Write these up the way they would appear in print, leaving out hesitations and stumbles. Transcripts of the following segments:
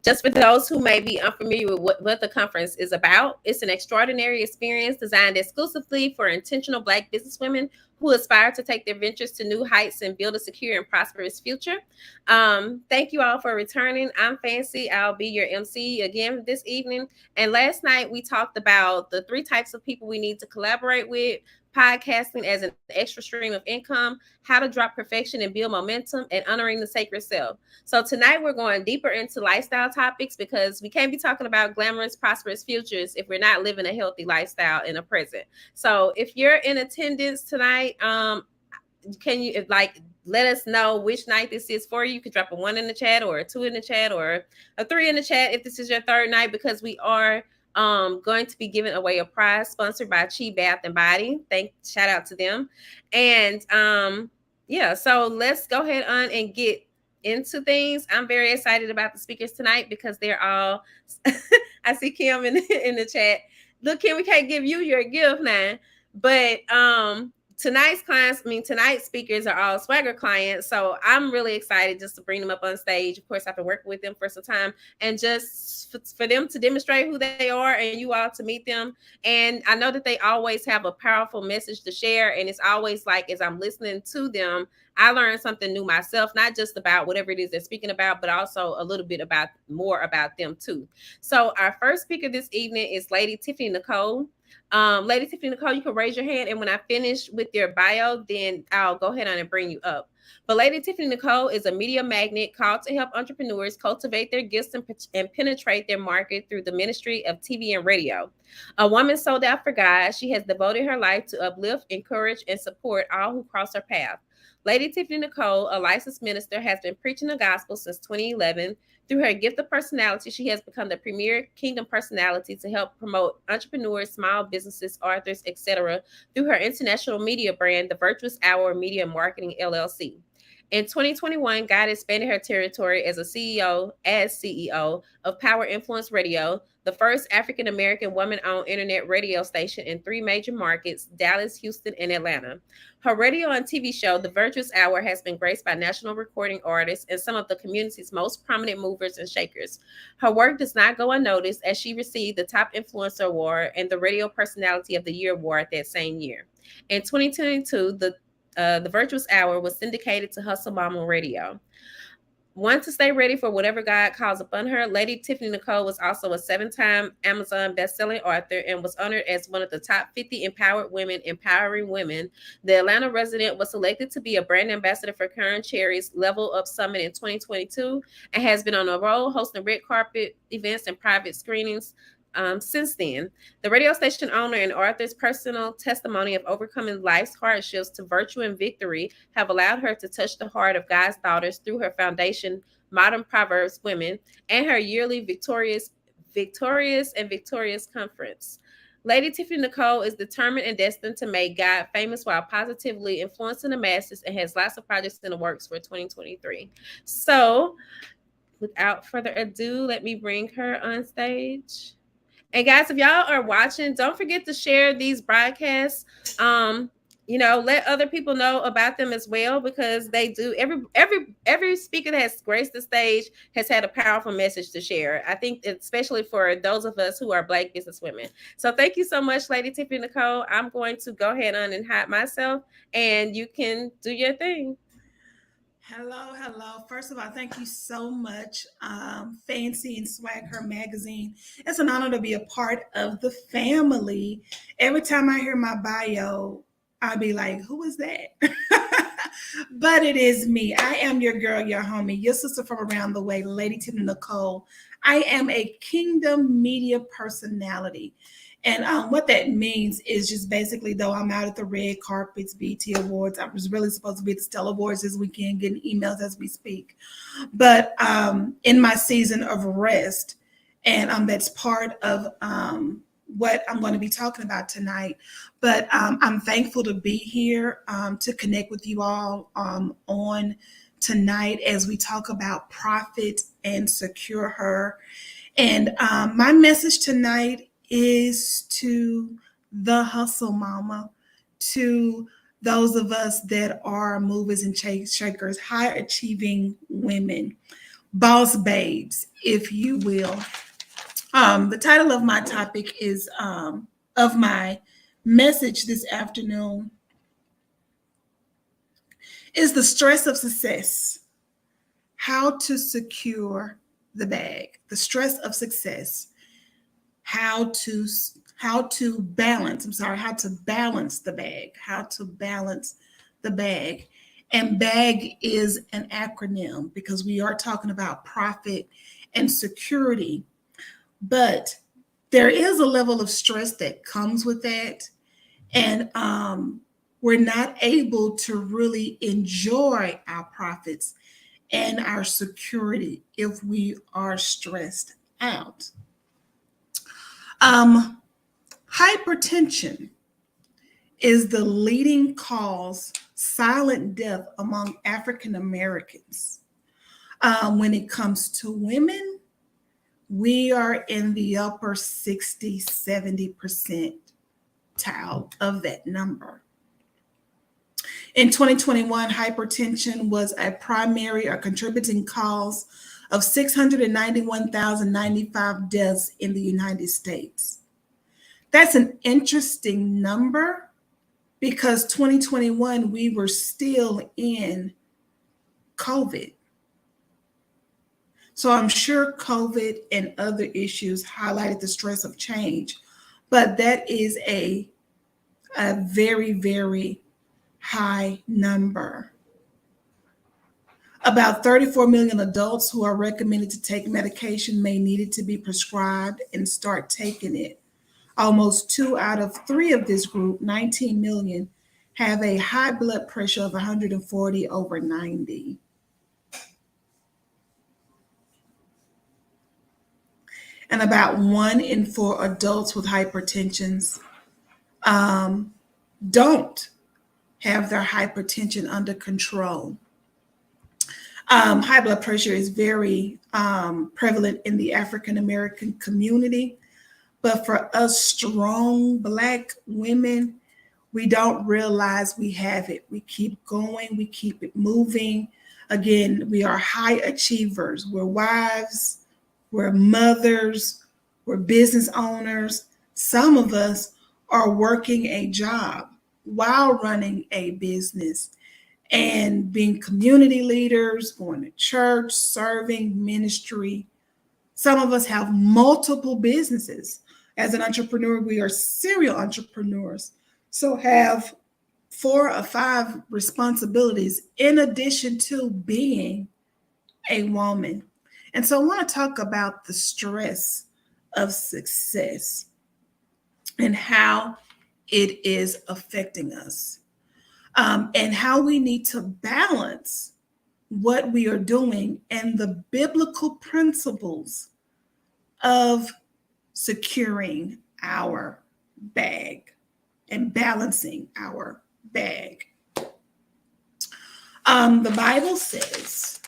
Just for those who may be unfamiliar with what the conference is about, it's an extraordinary experience designed exclusively for intentional Black businesswomen who aspire to take their ventures to new heights and build a secure and prosperous future. Thank you all for returning. I'm Fancy. I'll be your MC again this evening. And last night we talked about the 3 types of people we need to collaborate with, podcasting as an extra stream of income, how to drop perfection and build momentum, and honoring the sacred self. So tonight we're going deeper into lifestyle topics because we can't be talking about glamorous, prosperous futures if we're not living a healthy lifestyle in the present. So if you're in attendance tonight, can you let us know which night this is for you? You could drop a 1 in the chat or a 2 in the chat or a 3 in the chat if this is your 3rd night, because we are going to be giving away a prize sponsored by Chi Bath and Body. Shout out to them. And yeah, so let's go ahead on and get into things. I'm very excited about the speakers tonight because they're all I see Kim in the chat. Look, Kim, we can't give you your gift now, but tonight's speakers are all Swagger clients. So I'm really excited just to bring them up on stage. Of course, I've been working with them for some time, and just for them to demonstrate who they are and you all to meet them. And I know that they always have a powerful message to share. And it's always like, as I'm listening to them, I learned something new myself, not just about whatever it is they're speaking about, but also a little bit more about them too. So our first speaker this evening is Lady Tiffany Nicole. Lady Tiffany Nicole, you can raise your hand, and when I finish with your bio, then I'll go ahead on and bring you up. But Lady Tiffany Nicole is a media magnet called to help entrepreneurs cultivate their gifts and penetrate their market through the ministry of TV and radio. A woman sold out for God, she has devoted her life to uplift, encourage, and support all who cross her path. Lady Tiffany Nicole, a licensed minister, has been preaching the gospel since 2011. Through her gift of personality, she has become the premier kingdom personality to help promote entrepreneurs, small businesses, authors, etc. through her international media brand, the Virtuous Hour Media Marketing LLC. In 2021, God expanded her territory as CEO of Power Influence Radio, the first African-American woman-owned internet radio station in 3 major markets, Dallas, Houston, and Atlanta. Her radio and TV show, The Virtuous Hour, has been graced by national recording artists and some of the community's most prominent movers and shakers. Her work does not go unnoticed, as she received the Top Influencer Award and the Radio Personality of the Year Award that same year. In 2022, the Virtuous Hour was syndicated to Hustle Mama Radio. Want to stay ready for whatever God calls upon her, Lady Tiffany Nicole was also a 7-time Amazon bestselling author and was honored as one of the top 50 empowered women empowering women. The Atlanta resident was selected to be a brand ambassador for Karen Cherry's Level Up Summit in 2022 and has been on a roll hosting red carpet events and private screenings since then. The radio station owner and author's personal testimony of overcoming life's hardships to virtue and victory have allowed her to touch the heart of God's daughters through her foundation, Modern Proverbs Women, and her yearly Victorious Conference. Lady Tiffany Nicole is determined and destined to make God famous while positively influencing the masses and has lots of projects in the works for 2023. So, without further ado, let me bring her on stage. And guys, if y'all are watching, don't forget to share these broadcasts. Let other people know about them as well, because they do. Every speaker that has graced the stage has had a powerful message to share. I think especially for those of us who are Black businesswomen. So thank you so much, Lady Tiffany Nicole. I'm going to go ahead on and hide myself, and you can do your thing. Hello. First of all, thank you so much, Fancy and Swag Her Magazine. It's an honor to be a part of the family. Every time I hear my bio, I'll be like, who is that? But it is me. I am your girl, your homie, your sister from around the way, Lady Tiffany Nicole. I am a kingdom media personality. And what that means is just basically, though I'm out at the red carpets, BT Awards, I was really supposed to be at the Stella Awards this weekend, getting emails as we speak. But in my season of rest, and that's part of what I'm going to be talking about tonight. But I'm thankful to be here to connect with you all on tonight as we talk about profit and secure her. And my message tonight is to the hustle mama, to those of us that are movers and shakers, high achieving women. boss babes, if you will. The title of my topic is of my message this afternoon is the stress of success. How to secure the bag. The stress of success. How to balance. How to balance the bag. How to balance the bag. And BAG is an acronym because we are talking about profit and security. But there is a level of stress that comes with that. And we're not able to really enjoy our profits and our security if we are stressed out. Um, Hypertension is the leading cause silent death among African Americans. When it comes to women, we are in the upper 60, 70% of that number. In 2021, hypertension was a primary or contributing cause of 691,095 deaths in the United States. That's an interesting number because 2021, we were still in COVID. So I'm sure COVID and other issues highlighted the stress of change, but that is a very, very high number. About 34 million adults who are recommended to take medication may need it to be prescribed and start taking it. Almost 2 out of 3 of this group, 19 million, have a high blood pressure of 140/90. And about 1 in 4 adults with hypertension don't have their hypertension under control. High blood pressure is very prevalent in the African American community. But for us strong Black women, we don't realize we have it. We keep going, we keep it moving. Again, we are high achievers. We're wives, we're mothers, we're business owners. Some of us are working a job while running a business and being community leaders, going to church, serving, ministry. Some of us have multiple businesses. As an entrepreneur, we are serial entrepreneurs. So have 4 or 5 responsibilities in addition to being a woman. And so I want to talk about the stress of success and how it is affecting us, and how we need to balance what we are doing and the biblical principles of securing our bag and balancing our bag. The Bible says,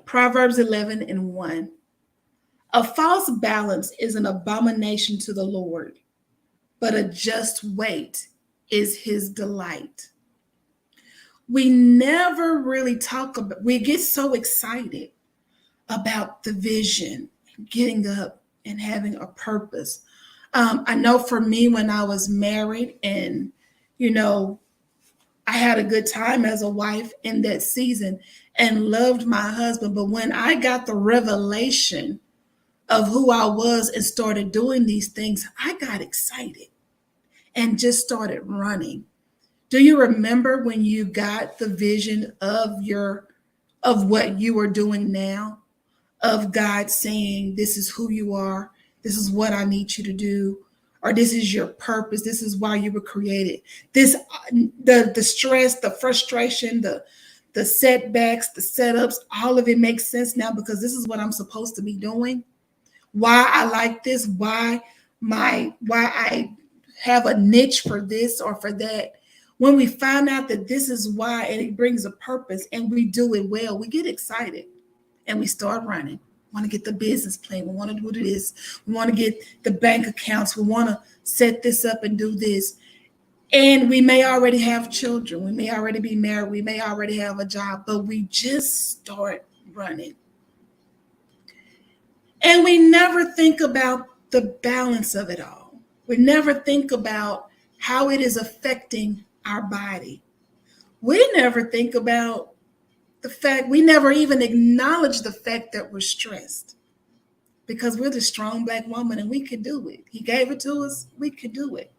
Proverbs 11:1, a false balance is an abomination to the Lord, but a just weight is his delight. We never really talk about, we get so excited about the vision, getting up and having a purpose. I know for me, when I was married and, I had a good time as a wife in that season and loved my husband. But when I got the revelation of who I was and started doing these things, I got excited and just started running. Do you remember when you got the vision of what you are doing now? Of God saying, this is who you are, this is what I need you to do, or this is your purpose, this is why you were created. The stress, the frustration, the setbacks, the setups, all of it makes sense now because this is what I'm supposed to be doing. Why I like this, why I have a niche for this or for that. When we find out that this is why and it brings a purpose and we do it well, we get excited. And we start running. We want to get the business plan. We want to do this. We want to get the bank accounts. We want to set this up and do this. And we may already have children. We may already be married. We may already have a job, but we just start running. And we never think about the balance of it all. We never think about how it is affecting our body. We never think about the fact, we never even acknowledge the fact that we're stressed, because we're the strong Black woman and we can do it. He gave it to us, we could do it.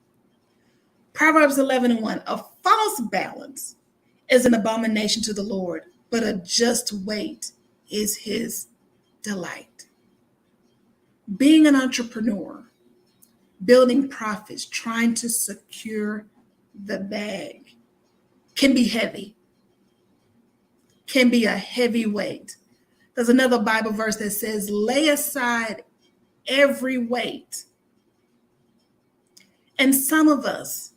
Proverbs 11:1, a false balance is an abomination to the Lord, but a just weight is his delight. Being an entrepreneur, building profits, trying to secure the bag can be heavy, can be a heavy weight. There's another Bible verse that says, lay aside every weight. And some of us,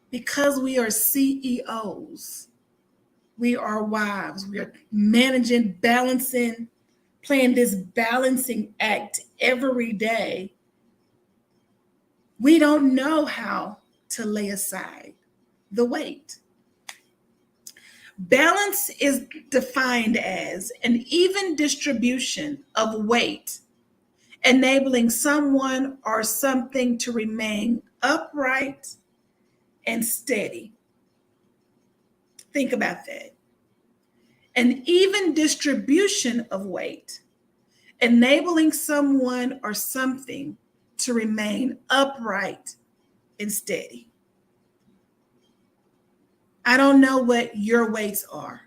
because we are CEOs, we are wives, we are managing, balancing, playing this balancing act every day, we don't know how to lay aside the weight. Balance is defined as an even distribution of weight, enabling someone or something to remain upright and steady. Think about that. An even distribution of weight, enabling someone or something to remain upright and steady. I don't know what your weights are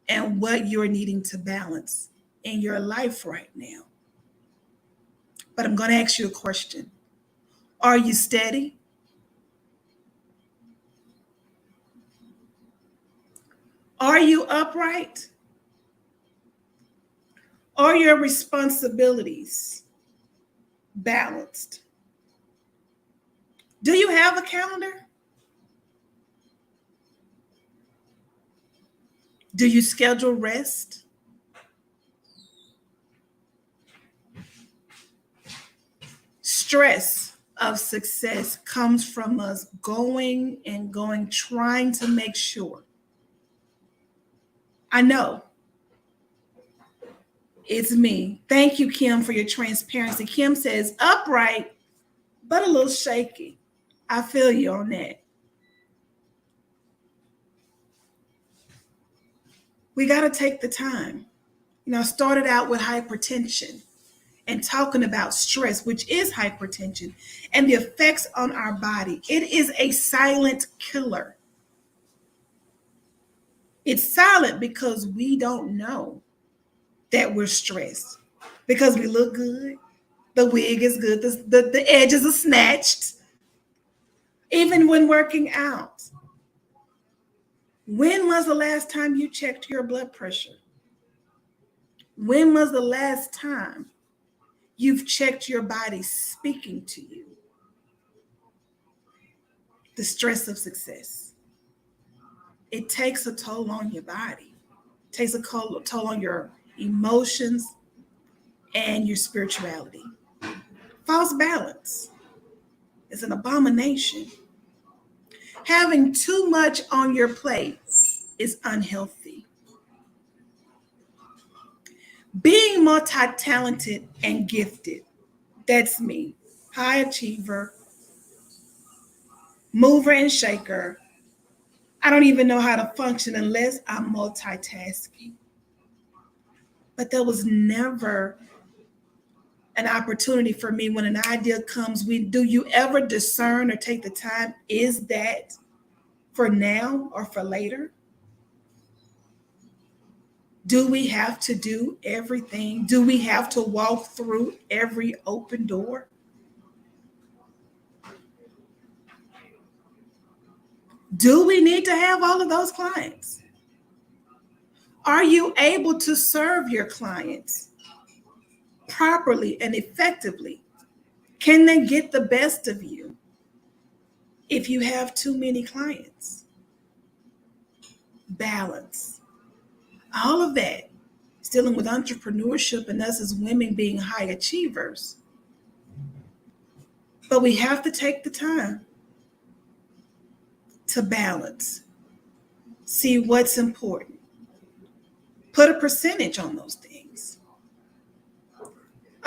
and what you're needing to balance in your life right now, but I'm going to ask you a question. Are you steady? Are you upright? Are your responsibilities balanced? Do you have a calendar? Do you schedule rest? Stress of success comes from us going, trying to make sure. I know. It's me. Thank you, Kim, for your transparency. Kim says, upright, but a little shaky. I feel you on that. We got to take the time. I started out with hypertension and talking about stress, which is hypertension, and the effects on our body. It is a silent killer. It's silent because we don't know that we're stressed, because we look good, the wig is good, the edges are snatched, even when working out. When was the last time you checked your blood pressure? When was the last time you've checked your body speaking to you? The stress of success. It takes a toll on your body. It takes a toll on your emotions and your spirituality. False balance is an abomination. Having too much on your plate is unhealthy. Being multi-talented and gifted, that's me. High achiever, mover and shaker. I don't even know how to function unless I'm multitasking. But there was never an opportunity for me when an idea comes. Do you ever discern or take the time? Is that for now or for later? Do we have to do everything? Do we have to walk through every open door? Do we need to have all of those clients? Are you able to serve your clients properly and effectively? Can they get the best of you if you have too many clients? Balance. All of that is dealing with entrepreneurship and us as women being high achievers. But we have to take the time to balance. See what's important. Put a percentage on those things.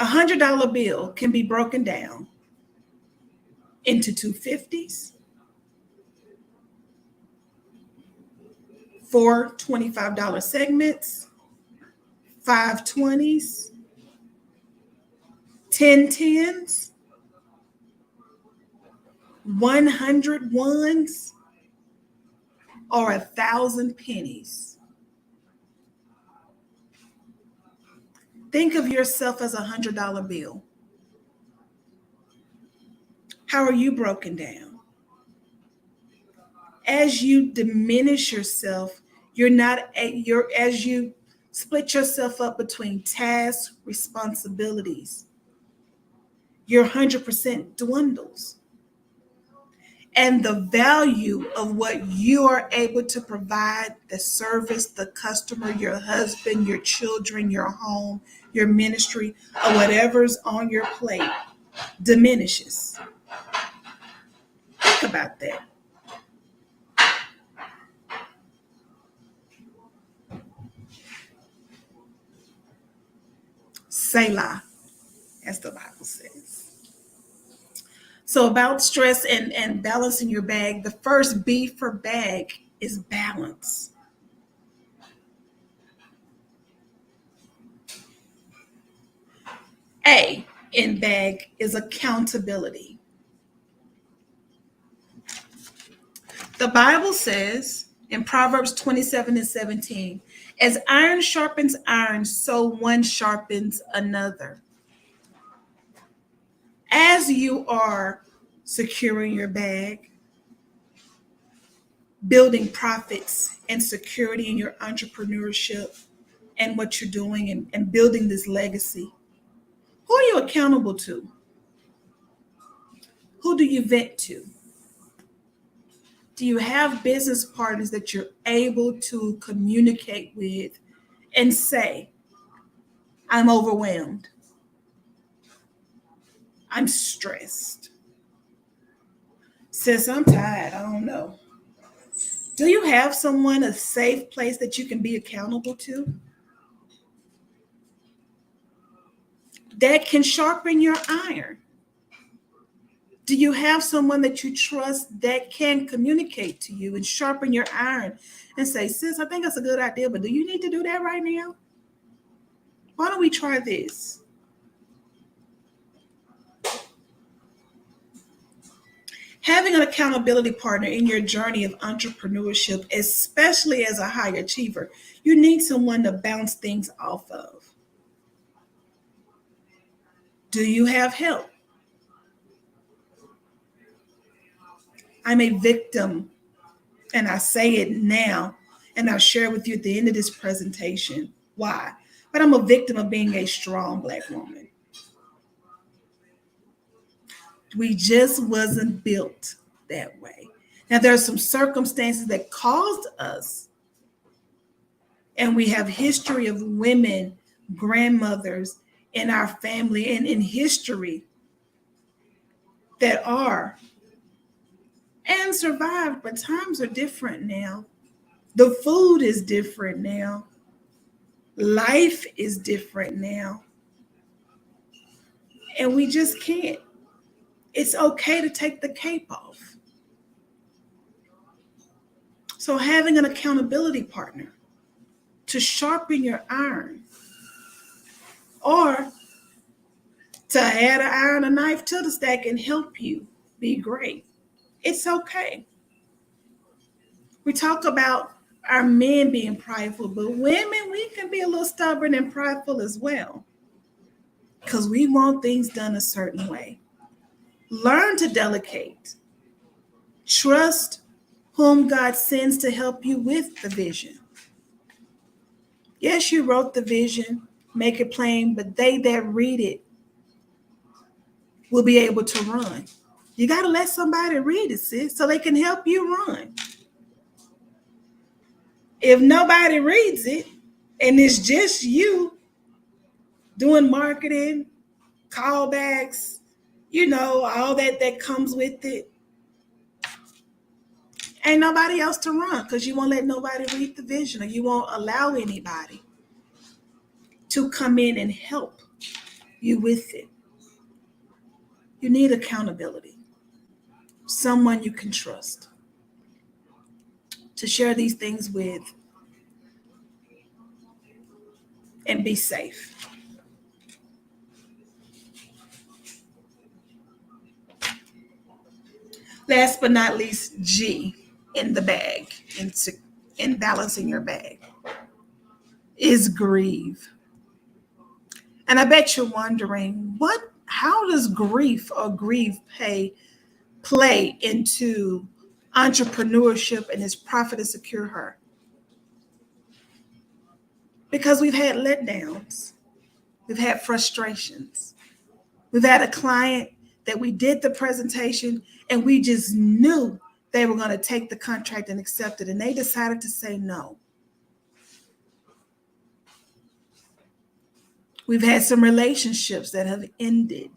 $100 bill can be broken down into two 50s, four $25 segments, five 20s, 10 10s, 100 ones, or 1,000 pennies. Think of yourself as $100 bill. How are you broken down? As you diminish yourself, as you split yourself up between tasks, responsibilities, your 100% dwindles. And the value of what you are able to provide, the service, the customer, your husband, your children, your home, your ministry, or whatever's on your plate diminishes. Think about that. Selah, as the Bible says. So about stress and balancing your bag, the first B for bag is balance. A in bag is accountability. The Bible says in Proverbs 27:17, as iron sharpens iron, so one sharpens another. As you are securing your bag, building profits and security in your entrepreneurship and what you're doing and building this legacy, who are you accountable to? Who do you vent to? Do you have business partners that you're able to communicate with and say, I'm overwhelmed, I'm stressed, sis, I'm tired, I don't know. Do you have someone, a safe place that you can be accountable to that can sharpen your iron? Do you have someone that you trust that can communicate to you and sharpen your iron and say, sis, I think that's a good idea, but do you need to do that right now? Why don't we try this? Having an accountability partner in your journey of entrepreneurship, especially as a high achiever, you need someone to bounce things off of. Do you have help? I'm a victim, and I say it now, and I'll share with you at the end of this presentation why. But I'm a victim of being a strong Black woman. We just wasn't built that way. Now, there are some circumstances that caused us, and we have history of women, grandmothers in our family and in history that are and survived, but times are different now. The food is different now. Life is different now. And we just can't. It's okay to take the cape off. So having an accountability partner to sharpen your iron or to add an iron or knife to the stack and help you be great. It's okay. We talk about our men being prideful, but women, we can be a little stubborn and prideful as well because we want things done a certain way. Learn to delegate. Trust whom God sends to help you with the vision. Yes, you wrote the vision, make it plain, but they that read it will be able to run. You got to let somebody read it, sis, so they can help you run. If nobody reads it and it's just you doing marketing, callbacks, all that comes with it, ain't nobody else to run because you won't let nobody read the vision or you won't allow anybody to come in and help you with it. You need accountability, someone you can trust to share these things with and be safe. Last but not least, G in the bag, in balancing your bag, is grieve. And I bet you're wondering, how does grief or play into entrepreneurship and its profit and secure her? Because we've had letdowns, we've had frustrations, we've had a client that we did the presentation and we just knew they were going to take the contract and accept it, and they decided to say no. We've had some relationships that have ended.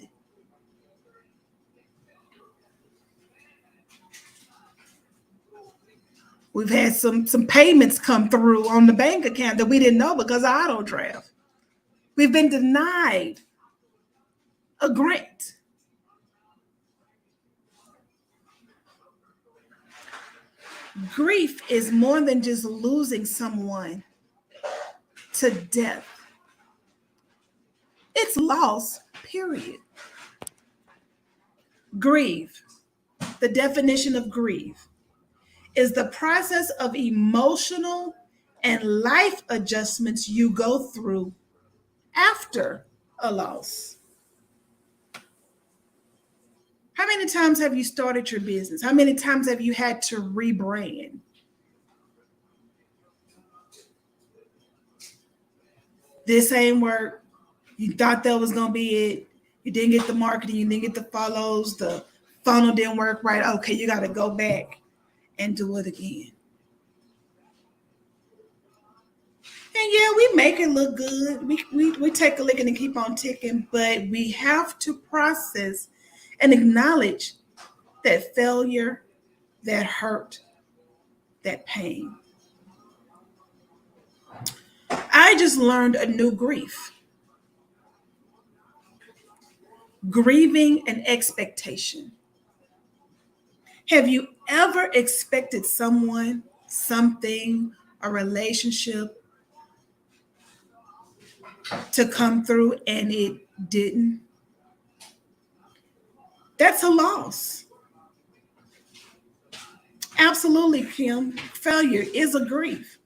We've had some payments come through on the bank account that we didn't know because of auto draft. We've been denied a grant. Grief is more than just losing someone to death. It's loss, period. Grieve, the definition of grieve, is the process of emotional and life adjustments you go through after a loss. How many times have you started your business? How many times have you had to rebrand? This ain't work. You thought that was going to be it. You didn't get the marketing. You didn't get the follows. The funnel didn't work right. Okay, you got to go back and do it again. And yeah, we make it look good. We take a licking and keep on ticking, but we have to process and acknowledge that failure, that hurt, that pain. I just learned a new grief. Grieving an expectation. Have you ever expected someone, something, a relationship to come through and it didn't? That's a loss. Absolutely, Kim. Failure is a grief.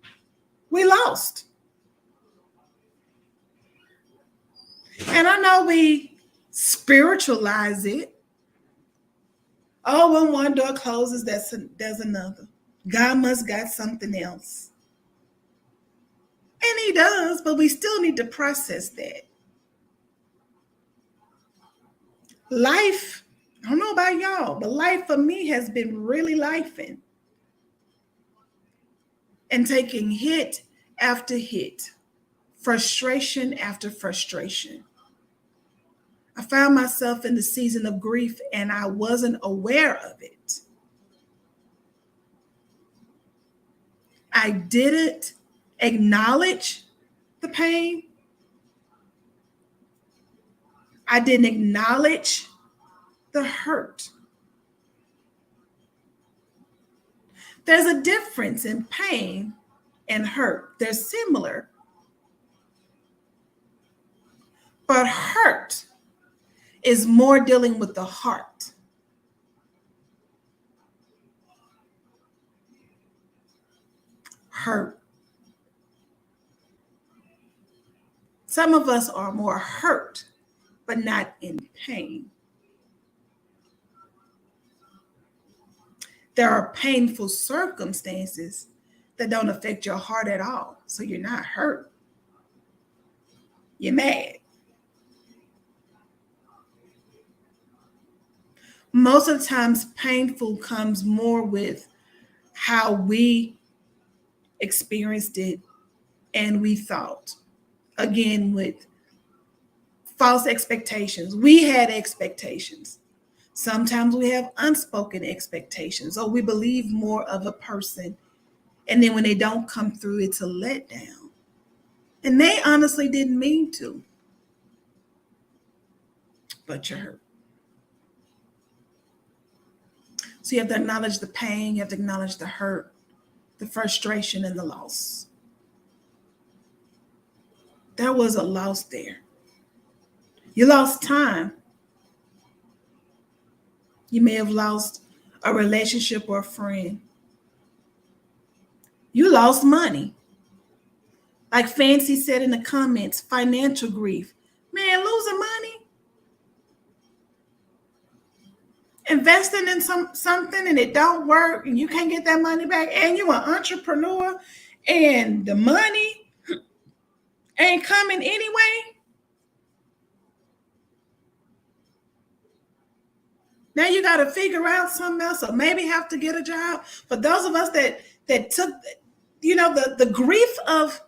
We lost. And I know we spiritualize it. Oh, when one door closes, there's another. God must got something else. And he does, but we still need to process that. Life, I don't know about y'all, but life for me has been really lifing and taking hit after hit, frustration after frustration. I found myself in the season of grief and I wasn't aware of it. I didn't acknowledge the pain. I didn't acknowledge the hurt. There's a difference in pain and hurt. They're similar. But hurt is more dealing with the heart. Hurt. Some of us are more hurt, but not in pain. There are painful circumstances that don't affect your heart at all. So you're not hurt. You're mad. Most of the times, painful comes more with how we experienced it and we thought. Again, with false expectations. We had expectations. Sometimes we have unspoken expectations, or we believe more of a person. And then when they don't come through, it's a letdown. And they honestly didn't mean to. but you're hurt. So you have to acknowledge the pain, you have to acknowledge the hurt, the frustration, and the loss. There was a loss there. You lost time. You may have lost a relationship or a friend. You lost money. Like Fancy said in the comments, financial grief. Man, losing money, investing in something and it don't work and you can't get that money back, and you're an entrepreneur and the money ain't coming anyway. Now you got to figure out something else, or maybe have to get a job. For those of us that took, the grief of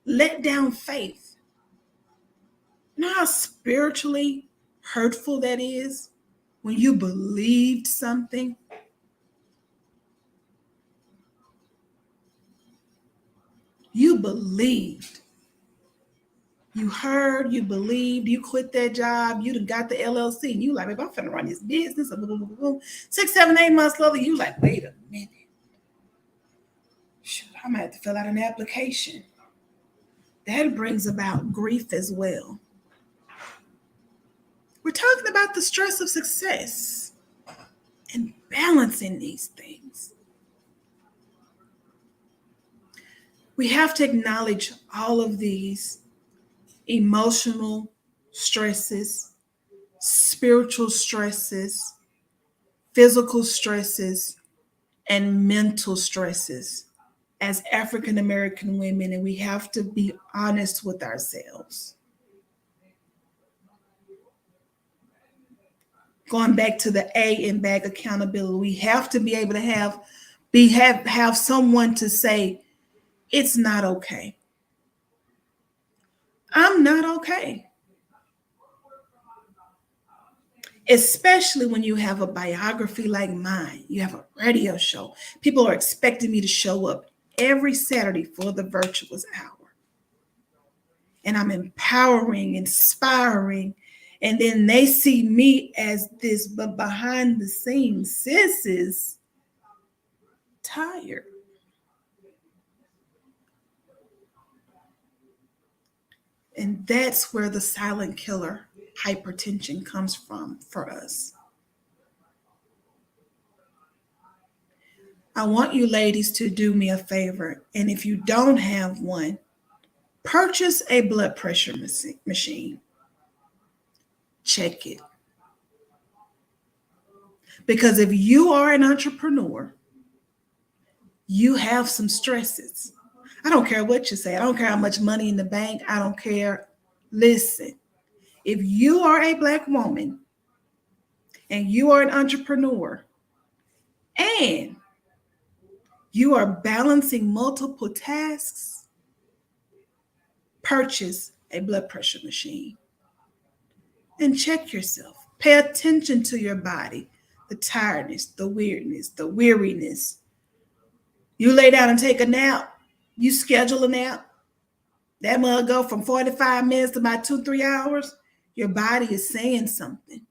let down faith. You know how spiritually hurtful that is when you believed something. You believed. You heard, you believed, you quit that job, you done got the LLC, and you like, babe, I'm finna run this business. 6, 7, 8 months later, you like, wait a minute. Shoot, I might have to fill out an application. That brings about grief as well. We're talking about the stress of success and balancing these things. We have to acknowledge all of these emotional stresses, spiritual stresses, physical stresses, and mental stresses as African American women, and we have to be honest with ourselves. Going back to the A in bag accountability, we have to be able to have someone to say, it's not okay. I'm not okay. Especially when you have a biography like mine, you have a radio show. People are expecting me to show up every Saturday for the virtuous hour. And I'm empowering, inspiring, and then they see me as this, but behind the scenes, sis is tired. And that's where the silent killer hypertension comes from for us. I want you ladies to do me a favor, and if you don't have one, purchase a blood pressure machine. Check it. Because if you are an entrepreneur, you have some stresses. I don't care what you say. I don't care how much money in the bank. I don't care. Listen, if you are a Black woman and you are an entrepreneur and you are balancing multiple tasks, purchase a blood pressure machine and check yourself. Pay attention to your body, the tiredness, the weirdness, the weariness. You lay down and take a nap, you schedule a nap, that mug go from 45 minutes to about 2-3 hours, your body is saying something.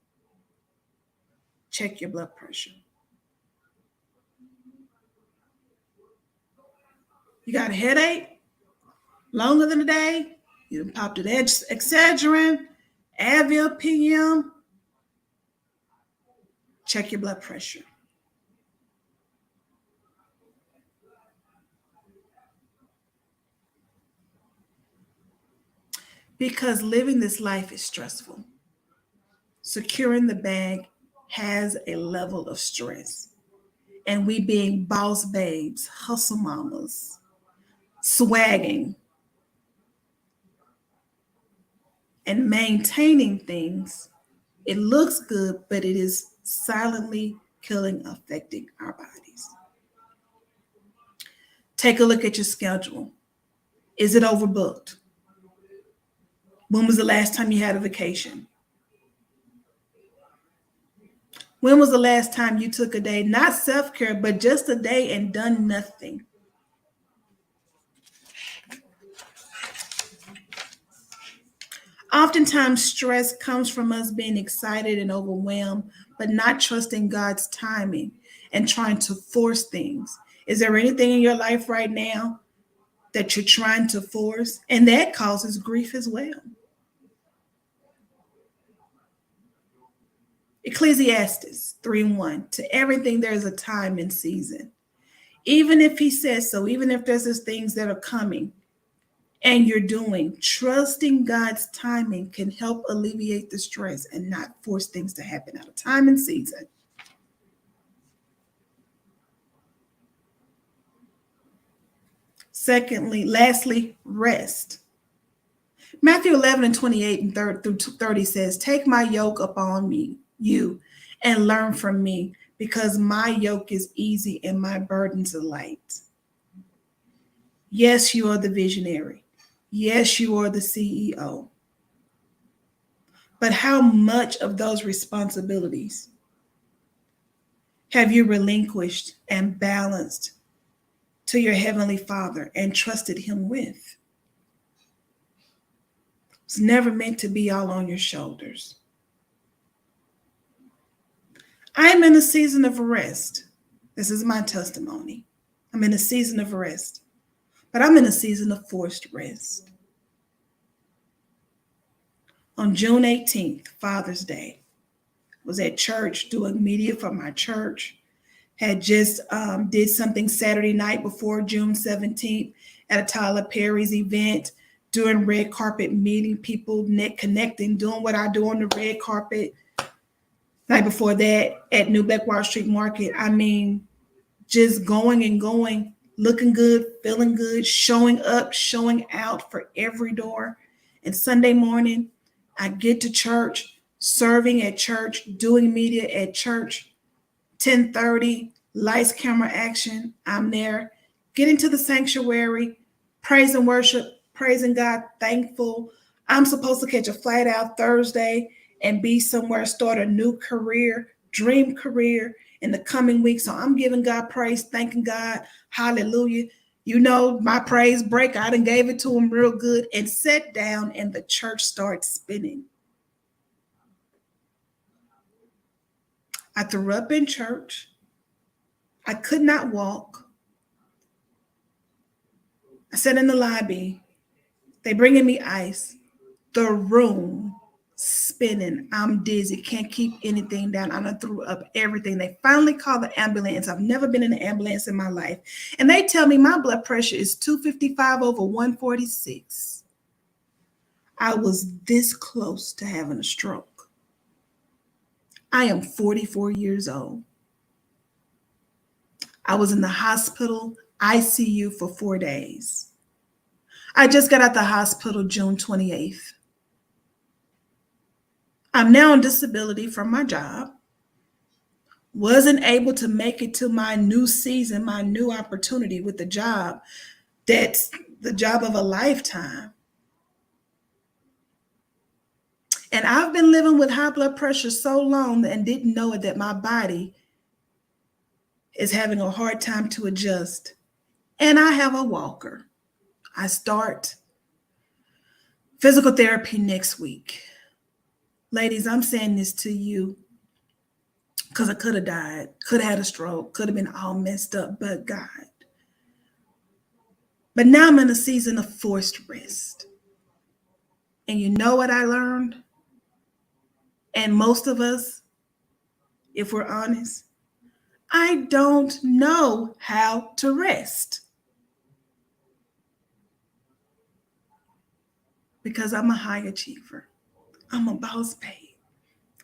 Check your blood pressure. You got a headache longer than a day, you popped an Excedrin, Advil PM, check your blood pressure. Because living this life is stressful. Securing the bag has a level of stress. And we being boss babes, hustle mamas, swagging, and maintaining things, it looks good, but it is silently killing, affecting our bodies. Take a look at your schedule. Is it overbooked? When was the last time you had a vacation? When was the last time you took a day, not self-care, but just a day and done nothing? Oftentimes, stress comes from us being excited and overwhelmed, but not trusting God's timing and trying to force things. Is there anything in your life right now that you're trying to force? And that causes grief as well. Ecclesiastes 3:1. To everything there's a time and season. Even if he says so, even if there's these things that are coming and you're doing, trusting God's timing can help alleviate the stress and not force things to happen out of time and season. Secondly, lastly, rest. Matthew 11 and 28 and 30 says, take my yoke upon me, you, and learn from me, because my yoke is easy and my burdens are light. Yes, you are the visionary. Yes, you are the CEO. But how much of those responsibilities have you relinquished and balanced to your Heavenly Father and trusted Him with? It's never meant to be all on your shoulders. I am in a season of rest. This is my testimony. I'm in a season of rest, but I'm in a season of forced rest. On June 18th, Father's Day, I was at church doing media for my church. Had just did something Saturday night before June 17th at a Tyler Perry's event, doing red carpet, meeting people, connecting, doing what I do on the red carpet. Night before that at New Black Wall Street Market. I mean, just going and going, looking good, feeling good, showing up, showing out for every door. And Sunday morning, I get to church, serving at church, doing media at church. 10:30, lights, camera, action. I'm there, getting to the sanctuary, praise and worship, praising God, thankful. I'm supposed to catch a flight out Thursday and be somewhere, start a new career, dream career in the coming weeks. So I'm giving God praise, thanking God, hallelujah. You know, my praise break, I done gave it to him real good and sat down and the church started spinning. I threw up in church. I could not walk. I sat in the lobby. They bringing me ice. The room spinning. I'm dizzy. Can't keep anything down. I done threw up everything. They finally called the ambulance. I've never been in an ambulance in my life. And they tell me my blood pressure is 255 over 146. I was this close to having a stroke. I am 44 years old. I was in the hospital ICU for 4 days. I just got out the hospital June 28th. I'm now on disability from my job. Wasn't able to make it to my new season, my new opportunity with the job. That's the job of a lifetime. And I've been living with high blood pressure so long and didn't know it, that my body is having a hard time to adjust. And I have a walker. I start physical therapy next week. Ladies, I'm saying this to you because I could have died, could have had a stroke, could have been all messed up, but God. But now I'm in a season of forced rest. And you know what I learned? And most of us, if we're honest, I don't know how to rest. Because I'm a high achiever. I'm a boss babe.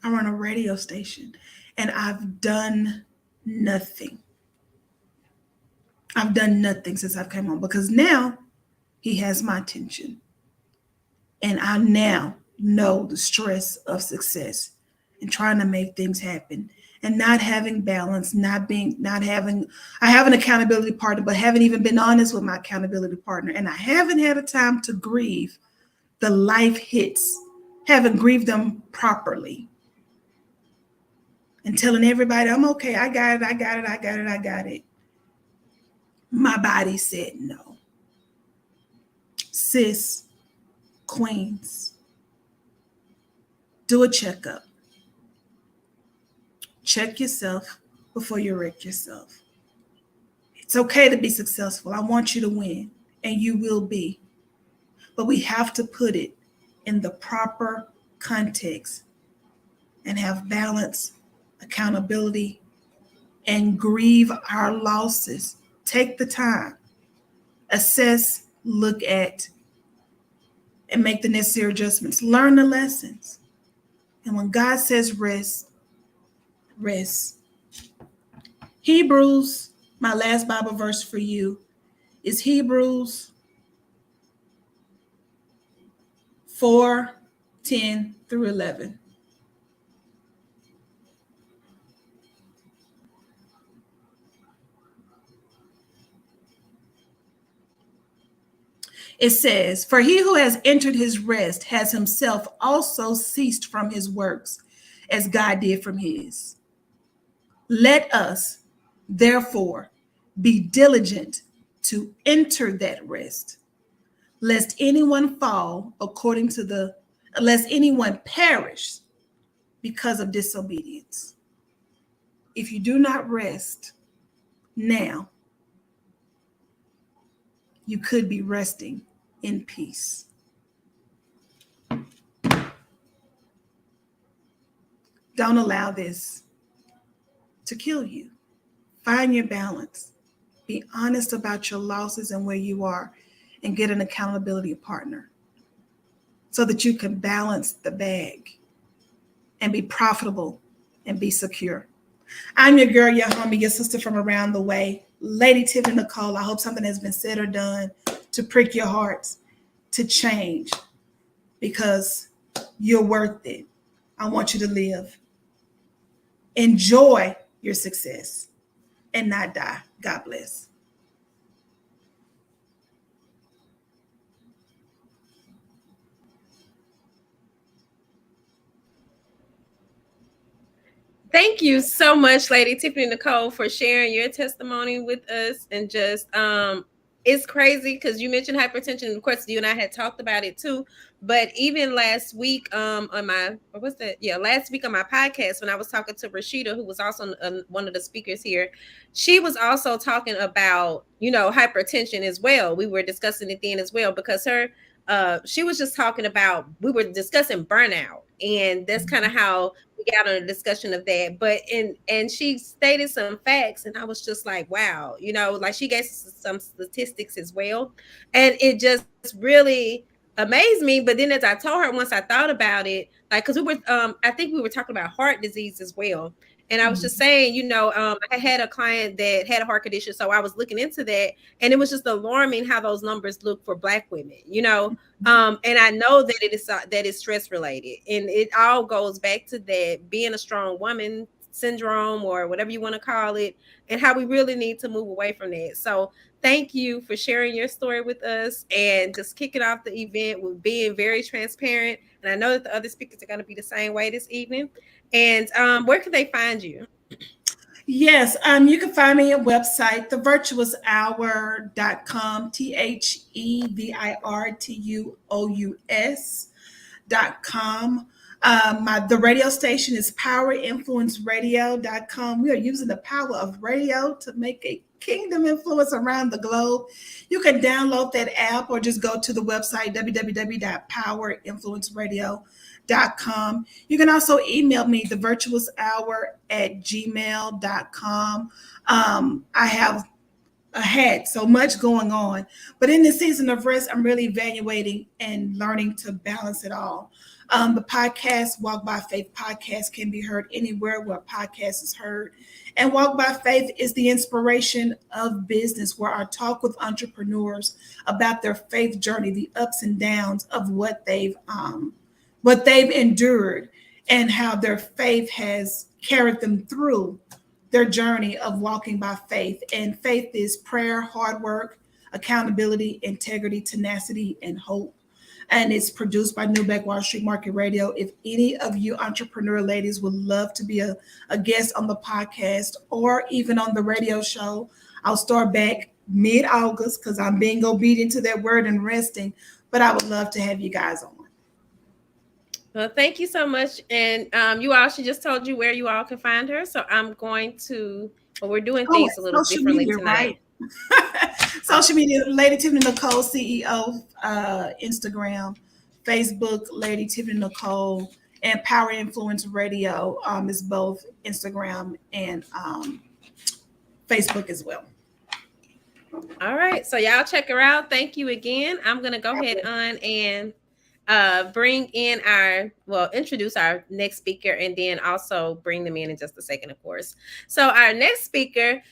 I run a radio station and I've done nothing. I've done nothing since I've come home, because now he has my attention. And I now know the stress of success and trying to make things happen and not having balance, I have an accountability partner, but haven't even been honest with my accountability partner. And I haven't had a time to grieve the life hits, haven't grieved them properly. And telling everybody, I'm okay, I got it. My body said no. Sis, queens, Do a checkup. Check yourself before you wreck yourself. It's okay to be successful. I want you to win, and you will be. But we have to put it in the proper context and have balance, accountability, and grieve our losses. Take the time, assess, look at, and make the necessary adjustments. Learn the lessons. And when God says rest, rest. Hebrews, my last Bible verse for you, is Hebrews 4:10-11. It says, "For he who has entered his rest has himself also ceased from his works, as God did from his. Let us, therefore, be diligent to enter that rest, lest anyone fall according to the, lest anyone perish because of disobedience." If you do not rest now, you could be resting in peace. Don't allow this to kill you. Find your balance. Be honest about your losses and where you are, and get an accountability partner so that you can balance the bag and be profitable and be secure. I'm your girl, your homie, your sister from around the way, Lady Tiffany Nicole. I hope something has been said or done to prick your hearts to change, because you're worth it. I want you to live. Enjoy your success and not die. God bless. Thank you so much, Lady Tiffany Nicole, for sharing your testimony with us. And just it's crazy because you mentioned hypertension, and of course you and I had talked about it too. But even last week, on my, or what's that? Yeah, last week on my podcast, when I was talking to Rashida, who was also one of the speakers here, she was also talking about, hypertension as well. We were discussing it then as well, because she was just talking about, we were discussing burnout, and that's kind of how we got on a discussion of that. But and she stated some facts, and I was just like, wow, like she gave some statistics as well, and it just really amazed me. But then as I told her, once I thought about it, like, because we were I think we were talking about heart disease as well. And I was just saying, I had a client that had a heart condition, so I was looking into that, and it was just alarming how those numbers look for Black women, and I know that that is stress related, and it all goes back to that being a strong woman syndrome, or whatever you want to call it, and how we really need to move away from that. So thank you for sharing your story with us, and just kicking off the event with being very transparent. And I know that the other speakers are going to be the same way this evening. And where can they find you? Yes, you can find me at website, thevirtuoushour.com, thevirtuous.com. The radio station is powerinfluenceradio.com. We are using the power of radio to make a kingdom influence around the globe. You can download that app or just go to the website, www.powerinfluenceradio.com. You can also email me, thevirtuoushour@gmail.com. I have had so much going on, but in this season of rest, I'm really evaluating and learning to balance it all. The podcast, Walk by Faith podcast, can be heard anywhere where a podcast is heard. And Walk by Faith is the inspiration of business, where I talk with entrepreneurs about their faith journey, the ups and downs of what they've endured, and how their faith has carried them through their journey of walking by faith. And faith is prayer, hard work, accountability, integrity, tenacity, and hope. And it's produced by Newbeck Wall Street Market Radio. If any of you entrepreneur ladies would love to be a guest on the podcast or even on the radio show, I'll start back mid-August, because I'm being obedient to that word and resting. But I would love to have you guys on. Well, thank you so much. And you all, she just told you where you all can find her. So I'm going to, well, we're doing Oh, things a little social differently media, tonight. right? Social media, Lady Tiffany Nicole, CEO, Instagram, Facebook, Lady Tiffany Nicole, and Power Influence Radio is both Instagram and Facebook as well. All right. So y'all check her out. Thank you again. I'm going to go ahead on and bring in introduce our next speaker, and then also bring them in just a second, of course. So our next speaker,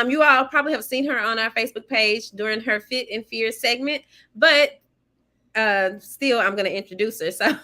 you all probably have seen her on our Facebook page during her Fit and Fear segment, but still I'm going to introduce her. So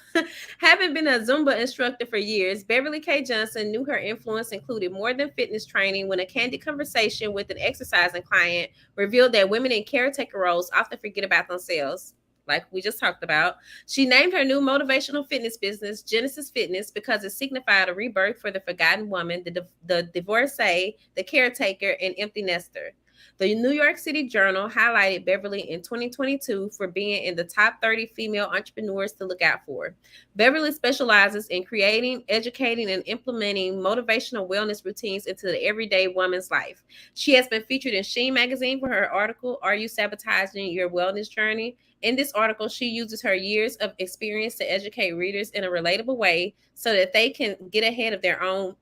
having been a Zumba instructor for years, Beverly K. Johnson knew her influence included more than fitness training when a candid conversation with an exercising client revealed that women in caretaker roles often forget about themselves, like we just talked about. She named her new motivational fitness business Genesis Fitness because it signified a rebirth for the forgotten woman, the divorcee, the caretaker, and empty nester. The New York City Journal highlighted Beverly in 2022 for being in the top 30 female entrepreneurs to look out for. Beverly specializes in creating, educating, and implementing motivational wellness routines into the everyday woman's life. She has been featured in Sheen magazine for her article, Are You Sabotaging Your Wellness Journey? In this article, she uses her years of experience to educate readers in a relatable way so that they can get ahead of their own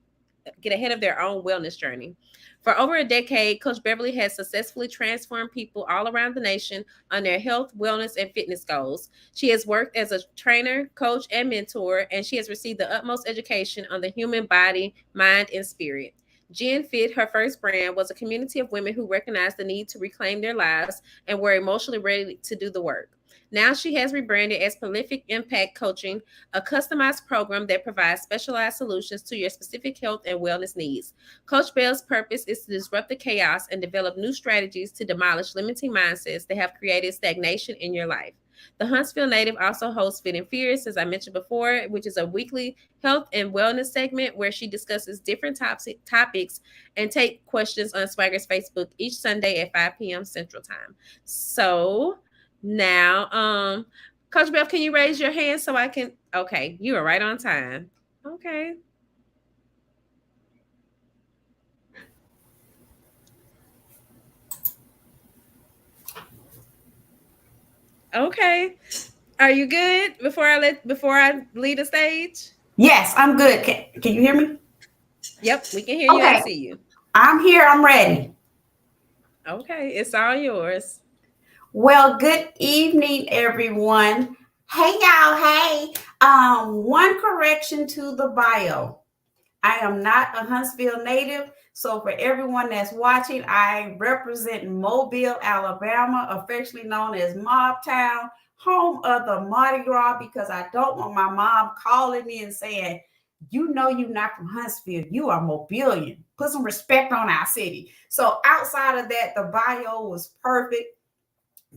wellness journey. For over a decade, Coach Beverly has successfully transformed people all around the nation on their health, wellness, and fitness goals. She has worked as a trainer, coach, and mentor, and she has received the utmost education on the human body, mind, and spirit. Gen Fit, her first brand, was a community of women who recognized the need to reclaim their lives and were emotionally ready to do the work. Now she has rebranded as Prolific Impact Coaching, a customized program that provides specialized solutions to your specific health and wellness needs. Coach Bell's purpose is to disrupt the chaos and develop new strategies to demolish limiting mindsets that have created stagnation in your life. The Huntsville native also hosts Fit and Fierce, as I mentioned before, which is a weekly health and wellness segment where she discusses different topics and take questions on Swagger's Facebook each Sunday at 5 p.m. Central Time. So now, Coach Beth, can you raise your hand so I can? Okay, you are right on time. Okay. Okay. Are you good before I lead the stage? Yes, I'm good. Can you hear me? Yep, we can hear you and Okay, see you. I'm here. I'm ready. Okay, it's all yours. Well, good evening, everyone. Hey, y'all. Hey, one correction to the bio. I am not a Huntsville native. So for everyone that's watching, I represent Mobile, Alabama, affectionately known as Mob Town, home of the Mardi Gras, because I don't want my mom calling me and saying, you know you're not from Huntsville, you are Mobilian. Put some respect on our city. So outside of that, the bio was perfect.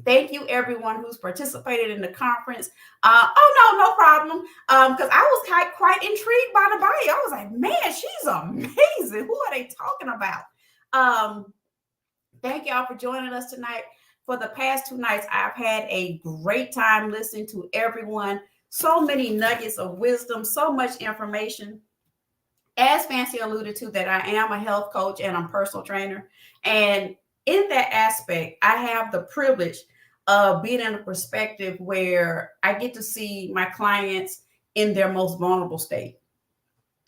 Thank you, everyone who's participated in the conference. No problem. Because I was quite intrigued by the bio. I was like, man, she's amazing. Who are they talking about? Thank y'all for joining us tonight. For the past 2 nights, I've had a great time listening to everyone. So many nuggets of wisdom, so much information. As Fancy alluded to, that I am a health coach and I'm a personal trainer. And in that aspect, I have the privilege of being in a perspective where I get to see my clients in their most vulnerable state.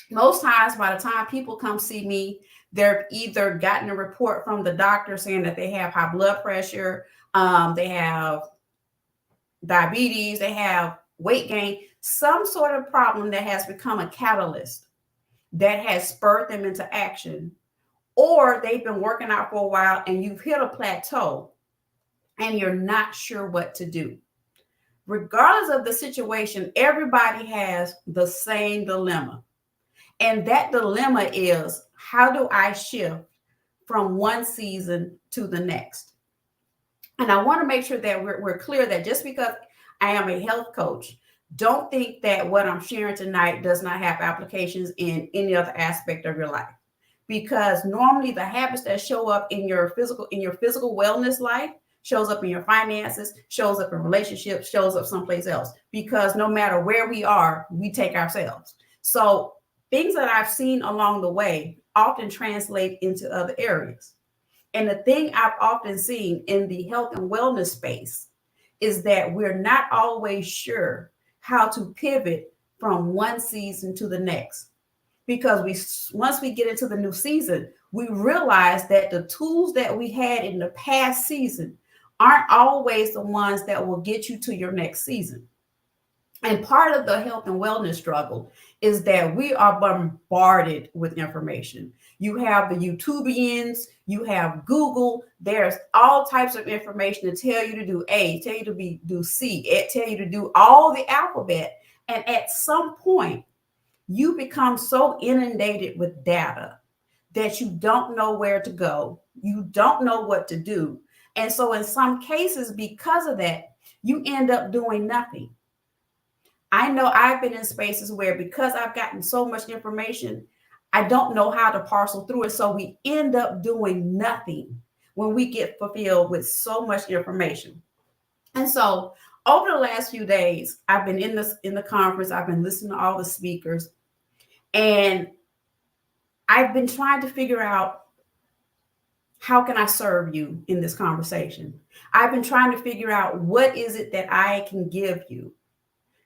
Most times, by the time people come see me, they've either gotten a report from the doctor saying that they have high blood pressure, they have diabetes, they have weight gain, some sort of problem that has become a catalyst that has spurred them into action, or they've been working out for a while and you've hit a plateau and you're not sure what to do. Regardless of the situation, everybody has the same dilemma. And that dilemma is, how do I shift from one season to the next? And I want to make sure that we're clear that just because I am a health coach, don't think that what I'm sharing tonight does not have applications in any other aspect of your life. Because normally the habits that show up in your physical wellness life shows up in your finances, shows up in relationships, shows up someplace else. Because no matter where we are, we take ourselves. So things that I've seen along the way often translate into other areas. And the thing I've often seen in the health and wellness space is that we're not always sure how to pivot from one season to the next. Because once we get into the new season, we realize that the tools that we had in the past season aren't always the ones that will get you to your next season. And part of the health and wellness struggle is that we are bombarded with information. You have the YouTubians, you have Google, there's all types of information to tell you to do A, tell you to do C, tell you to do all the alphabet. And at some point, you become so inundated with data that you don't know where to go. You don't know what to do. And so in some cases, because of that, you end up doing nothing. I know I've been in spaces where because I've gotten so much information, I don't know how to parcel through it. So we end up doing nothing when we get fulfilled with so much information. And so over the last few days, I've been in the conference, I've been listening to all the speakers, and I've been trying to figure out, how can I serve you in this conversation? I've been trying to figure out, what is it that I can give you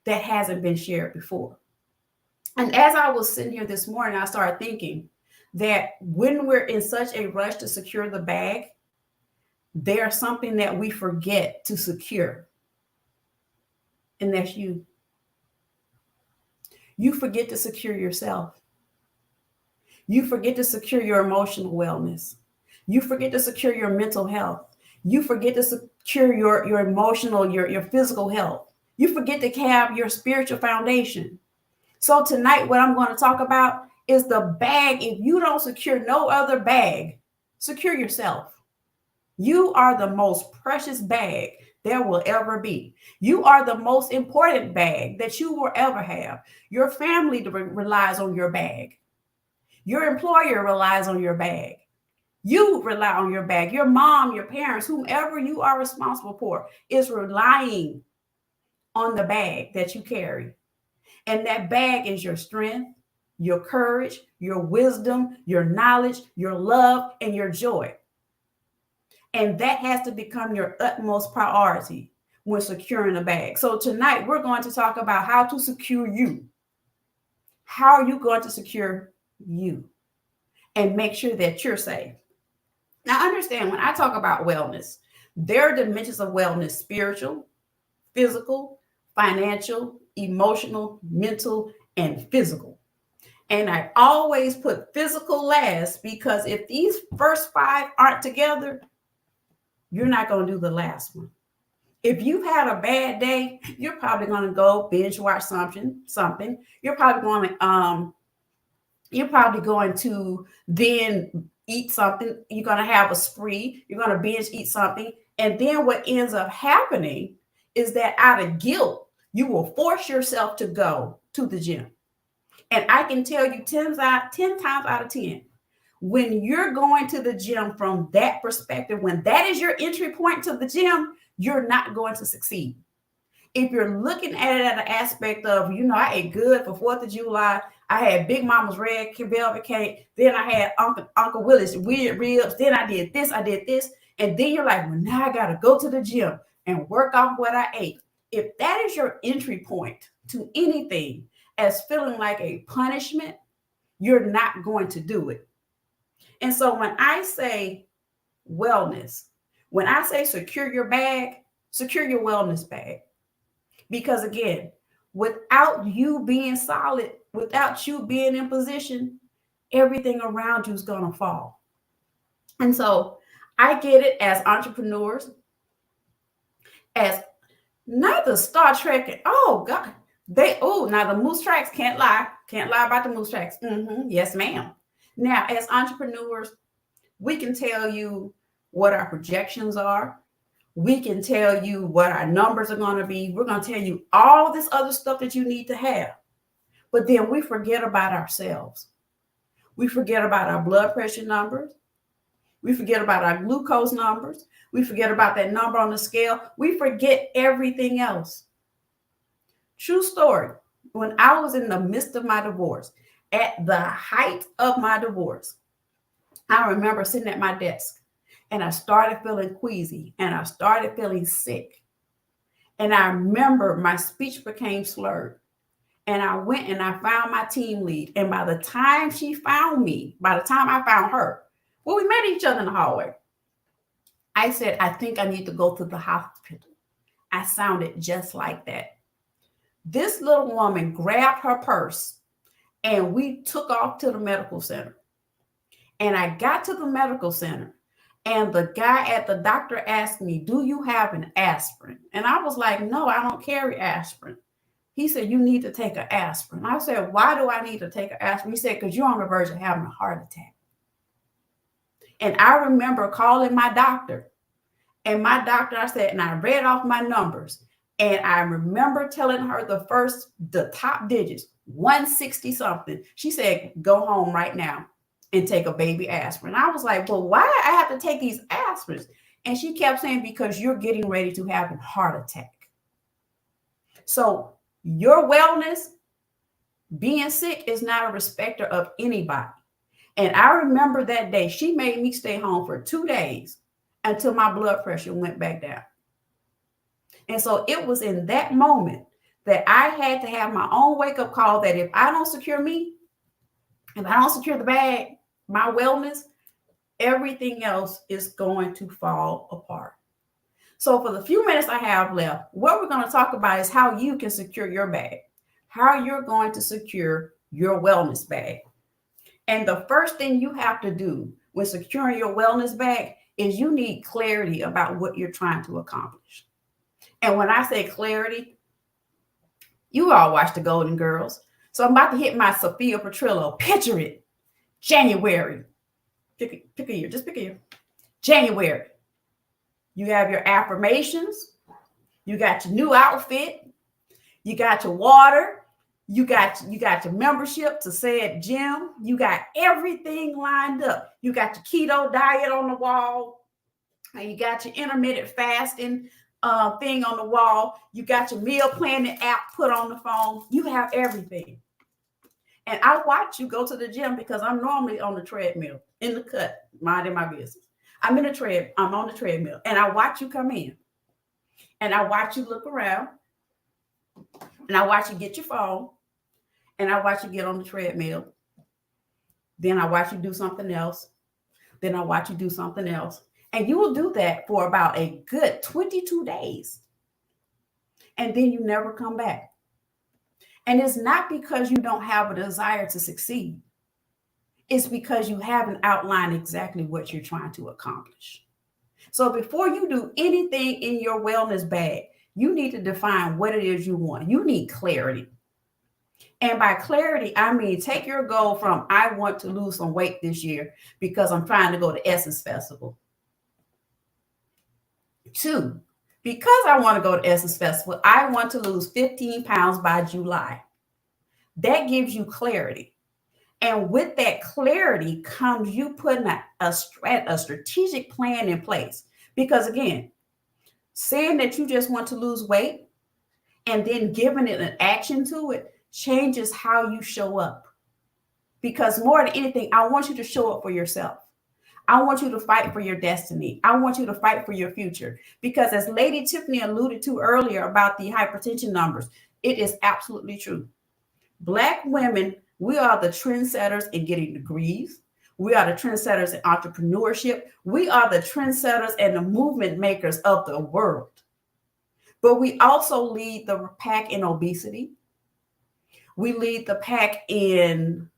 that hasn't been shared before? And as I was sitting here this morning, I started thinking that when we're in such a rush to secure the bag, there's something that we forget to secure. And that's you. You forget to secure yourself. You forget to secure your emotional wellness. You forget to secure your mental health. You forget to secure your emotional, your physical health. You forget to have your spiritual foundation. So tonight, what I'm going to talk about is the bag. If you don't secure no other bag, secure yourself. You are the most precious bag there will ever be. You are the most important bag that you will ever have. Your family relies on your bag. Your employer relies on your bag. You rely on your bag. Your mom, your parents, whomever you are responsible for is relying on the bag that you carry. And that bag is your strength, your courage, your wisdom, your knowledge, your love, and your joy. And that has to become your utmost priority when securing a bag. So tonight we're going to talk about how to secure you. How are you going to secure you and make sure that you're safe? Now, understand, when I talk about wellness, there are dimensions of wellness: spiritual, physical, financial, emotional, mental, and physical. And I always put physical last, because if these first 5 aren't together, you're not going to do the last one. If you've had a bad day, you're probably going to go binge watch something. You're probably going to then eat something. You're going to have a spree. You're going to binge eat something. And then what ends up happening is that out of guilt, you will force yourself to go to the gym. And I can tell you 10 times out of 10, when you're going to the gym from that perspective, when that is your entry point to the gym, you're not going to succeed. If you're looking at it at an aspect of, I ate good for 4th of July. I had Big Mama's red velvet cake. Then I had Uncle Willie's weird ribs. Then I did this. And then you're like, well, now I got to go to the gym and work off what I ate. If that is your entry point to anything as feeling like a punishment, you're not going to do it. And so when I say wellness, when I say secure your bag, secure your wellness bag. Because again, without you being solid, without you being in position, everything around you is going to fall. And so I get it, as entrepreneurs, as not the Star Trek, now the moose tracks, can't lie about the moose tracks. Yes, ma'am. Now, as entrepreneurs, we can tell you what our projections are. We can tell you what our numbers are going to be. We're going to tell you all this other stuff that you need to have. But then we forget about ourselves. We forget about our blood pressure numbers. We forget about our glucose numbers. We forget about that number on the scale. We forget everything else. True story. When I was in the midst of my divorce, at the height of my divorce, I remember sitting at my desk and I started feeling queasy and I started feeling sick. And I remember my speech became slurred. And I went and I found my team lead. And by the time she found me, by the time I found her, well, we met each other in the hallway. I said, I think I need to go to the hospital. I sounded just like that. This little woman grabbed her purse and we took off to the medical center. And I got to the medical center and the guy at the doctor asked me, do you have an aspirin? And I was like, no, I don't carry aspirin. He said, you need to take an aspirin. I said, why do I need to take an aspirin? He said, because you're on the verge of having a heart attack. And I remember calling my doctor. And my doctor, I said, and I read off my numbers. And I remember telling her the top digits, 160 something. She said, go home right now and take a baby aspirin. I was like, well, why I have to take these aspirins? And she kept saying, because you're getting ready to have a heart attack. So your wellness, being sick is not a respecter of anybody. And I remember that day, she made me stay home for 2 days until my blood pressure went back down. And so it was in that moment that I had to have my own wake-up call that if I don't secure me, if I don't secure the bag, my wellness, everything else is going to fall apart. So for the few minutes I have left, what we're going to talk about is how you can secure your bag, how you're going to secure your wellness bag. And the first thing you have to do when securing your wellness bag is you need clarity about what you're trying to accomplish. And when I say clarity, you all watch the Golden Girls. So I'm about to hit my Sophia Petrillo. Picture it. January. Pick a year. Just pick a year. January. You have your affirmations. You got your new outfit. You got your water. You got your membership to said gym. You got everything lined up. You got your keto diet on the wall. And you got your intermittent fasting thing on the wall. You got your meal planning app put on the phone. You have everything. And I watch you go to the gym because I'm normally on the treadmill in the cut, minding my business. I'm on the treadmill and I watch you come in and I watch you look around and I watch you get your phone and I watch you get on the treadmill. Then I watch you do something else. Then I watch you do something else. And you will do that for about a good 22 days. And then you never come back. And it's not because you don't have a desire to succeed. It's because you haven't outlined exactly what you're trying to accomplish. So before you do anything in your wellness bag, you need to define what it is you want. You need clarity. And by clarity, I mean, take your goal from, I want to lose some weight this year because I'm trying to go to Essence Festival. 2, because I want to go to Essence Festival, I want to lose 15 pounds by July. That gives you clarity. And with that clarity comes you putting a strategic plan in place. Because again, saying that you just want to lose weight and then giving it an action to it changes how you show up. Because more than anything, I want you to show up for yourself. I want you to fight for your destiny. I want you to fight for your future. Because as Lady Tiffany alluded to earlier about the hypertension numbers, it is absolutely true. Black women, we are the trendsetters in getting degrees. We are the trendsetters in entrepreneurship. We are the trendsetters and the movement makers of the world. But we also lead the pack in obesity. We lead the pack in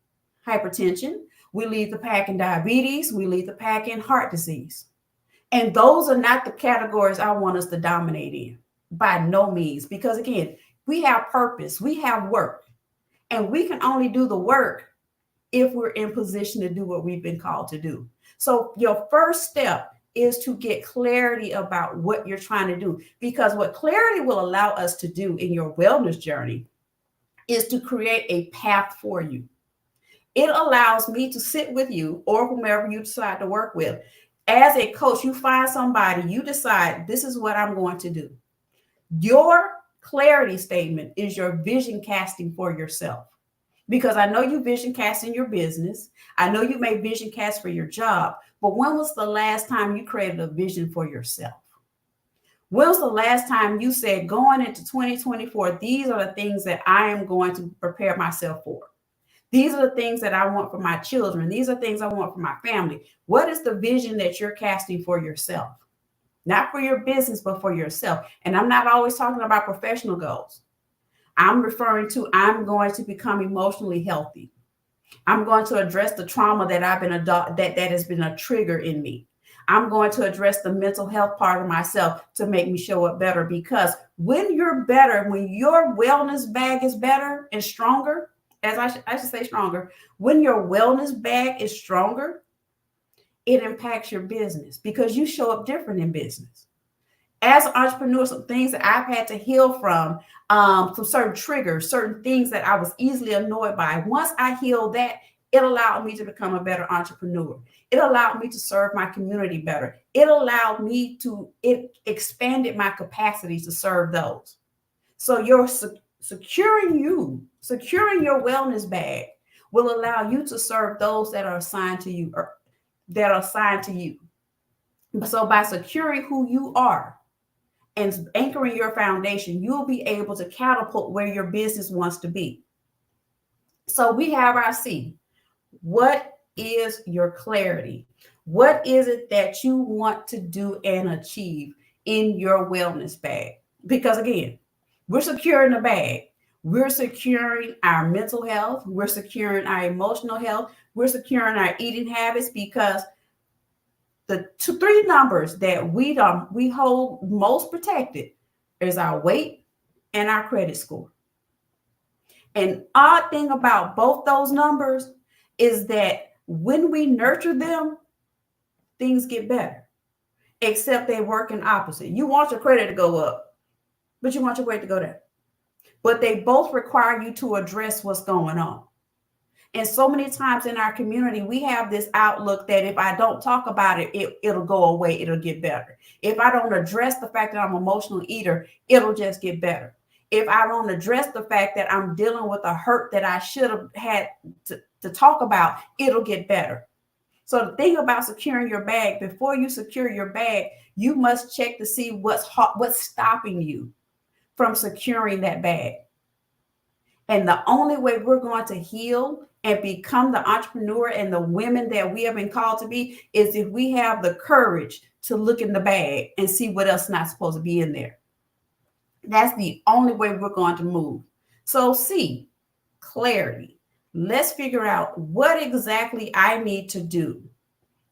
hypertension. We lead the pack in diabetes. We lead the pack in heart disease. And those are not the categories I want us to dominate in, by no means. Because again, we have purpose, we have work, and we can only do the work if we're in position to do what we've been called to do. So your first step is to get clarity about what you're trying to do. Because what clarity will allow us to do in your wellness journey is to create a path for you. It allows me to sit with you or whomever you decide to work with As a coach, you find somebody, you decide, this is what I'm going to do. Your clarity statement is your vision casting for yourself. Because I know you vision cast in your business. I know you may vision cast for your job. But when was the last time you created a vision for yourself? When was the last time you said, going into 2024, these are the things that I am going to prepare myself for? These are the things that I want for my children. These are things I want for my family. What is the vision that you're casting for yourself? Not for your business, but for yourself. And I'm not always talking about professional goals. I'm referring to, I'm going to become emotionally healthy. I'm going to address the trauma that I've been that has been a trigger in me. I'm going to address the mental health part of myself to make me show up better. Because when you're better, when your wellness bag is better and stronger, as I should say stronger, when your wellness bag is stronger, it impacts your business because you show up different in business. As an entrepreneur, some things that I've had to heal from certain triggers, certain things that I was easily annoyed by. Once I healed that, it allowed me to become a better entrepreneur. It allowed me to serve my community better. It expanded my capacity to serve those. So you're securing your wellness bag will allow you to serve those that are assigned to you, So by securing who you are and anchoring your foundation, you'll be able to catapult where your business wants to be. So we have our C. What is your clarity? What is it that you want to do and achieve in your wellness bag? Because again, we're securing the bag. We're securing our mental health. We're securing our emotional health. We're securing our eating habits, because the three numbers that we hold most protected is our weight and our credit score. An odd thing about both those numbers is that when we nurture them, things get better, except they work in opposite. You want your credit to go up, but you want your weight to go down. But they both require you to address what's going on. And so many times in our community, we have this outlook that if I don't talk about it, it'll go away, it'll get better. If I don't address the fact that I'm an emotional eater, it'll just get better. If I don't address the fact that I'm dealing with a hurt that I should have had to talk about, it'll get better. So the thing about securing your bag, before you secure your bag, you must check to see what's stopping you from securing that bag. And the only way we're going to heal and become the entrepreneur and the women that we have been called to be is if we have the courage to look in the bag and see what else is not supposed to be in there. That's the only way we're going to move. So C, clarity. Let's figure out what exactly I need to do.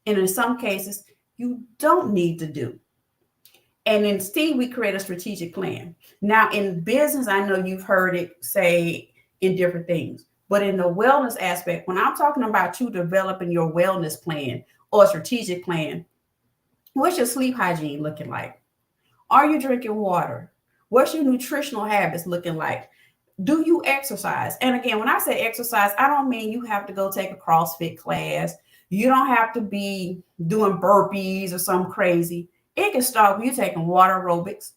And in some cases, you don't need to do. And instead, we create a strategic plan. Now, in business, I know you've heard it say in different things, but in the wellness aspect, when I'm talking about you developing your wellness plan or strategic plan, what's your sleep hygiene looking like? Are you drinking water? What's your nutritional habits looking like? Do you exercise? And again, when I say exercise, I don't mean you have to go take a CrossFit class. You don't have to be doing burpees or something crazy. It can start with you taking water aerobics.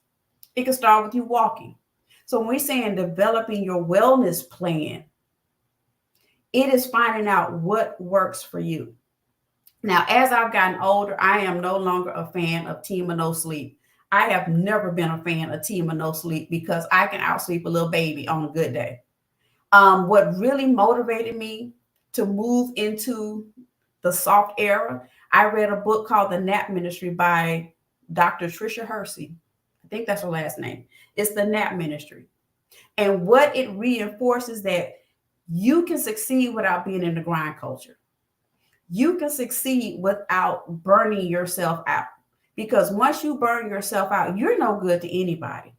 It can start with you walking. So when we're saying developing your wellness plan, it is finding out what works for you. Now, as I've gotten older, I am no longer a fan of team or no sleep. I have never been a fan of team or no sleep because I can outsleep a little baby on a good day. What really motivated me to move into the soft era, I read a book called The Nap Ministry by Dr. Tricia Hersey. I think that's her last name. It's The Nap Ministry. And what it reinforces that you can succeed without being in the grind culture. You can succeed without burning yourself out. Because once you burn yourself out, you're no good to anybody.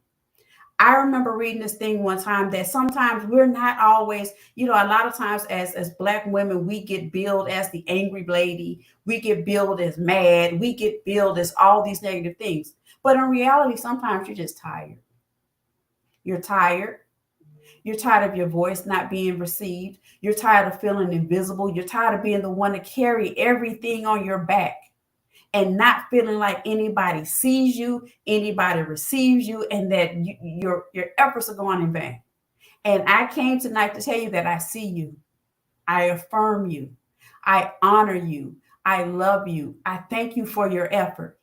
I remember reading this thing one time that sometimes we're not always, a lot of times as Black women, we get billed as the angry lady. We get billed as mad. We get billed as all these negative things. But in reality, sometimes you're just tired. You're tired. You're tired of your voice not being received. You're tired of feeling invisible. You're tired of being the one to carry everything on your back. and not feeling like anybody sees you, anybody receives you, and that your efforts are going in vain. And I came tonight to tell you that I see you. I affirm you. I honor you. I love you. I thank you for your effort.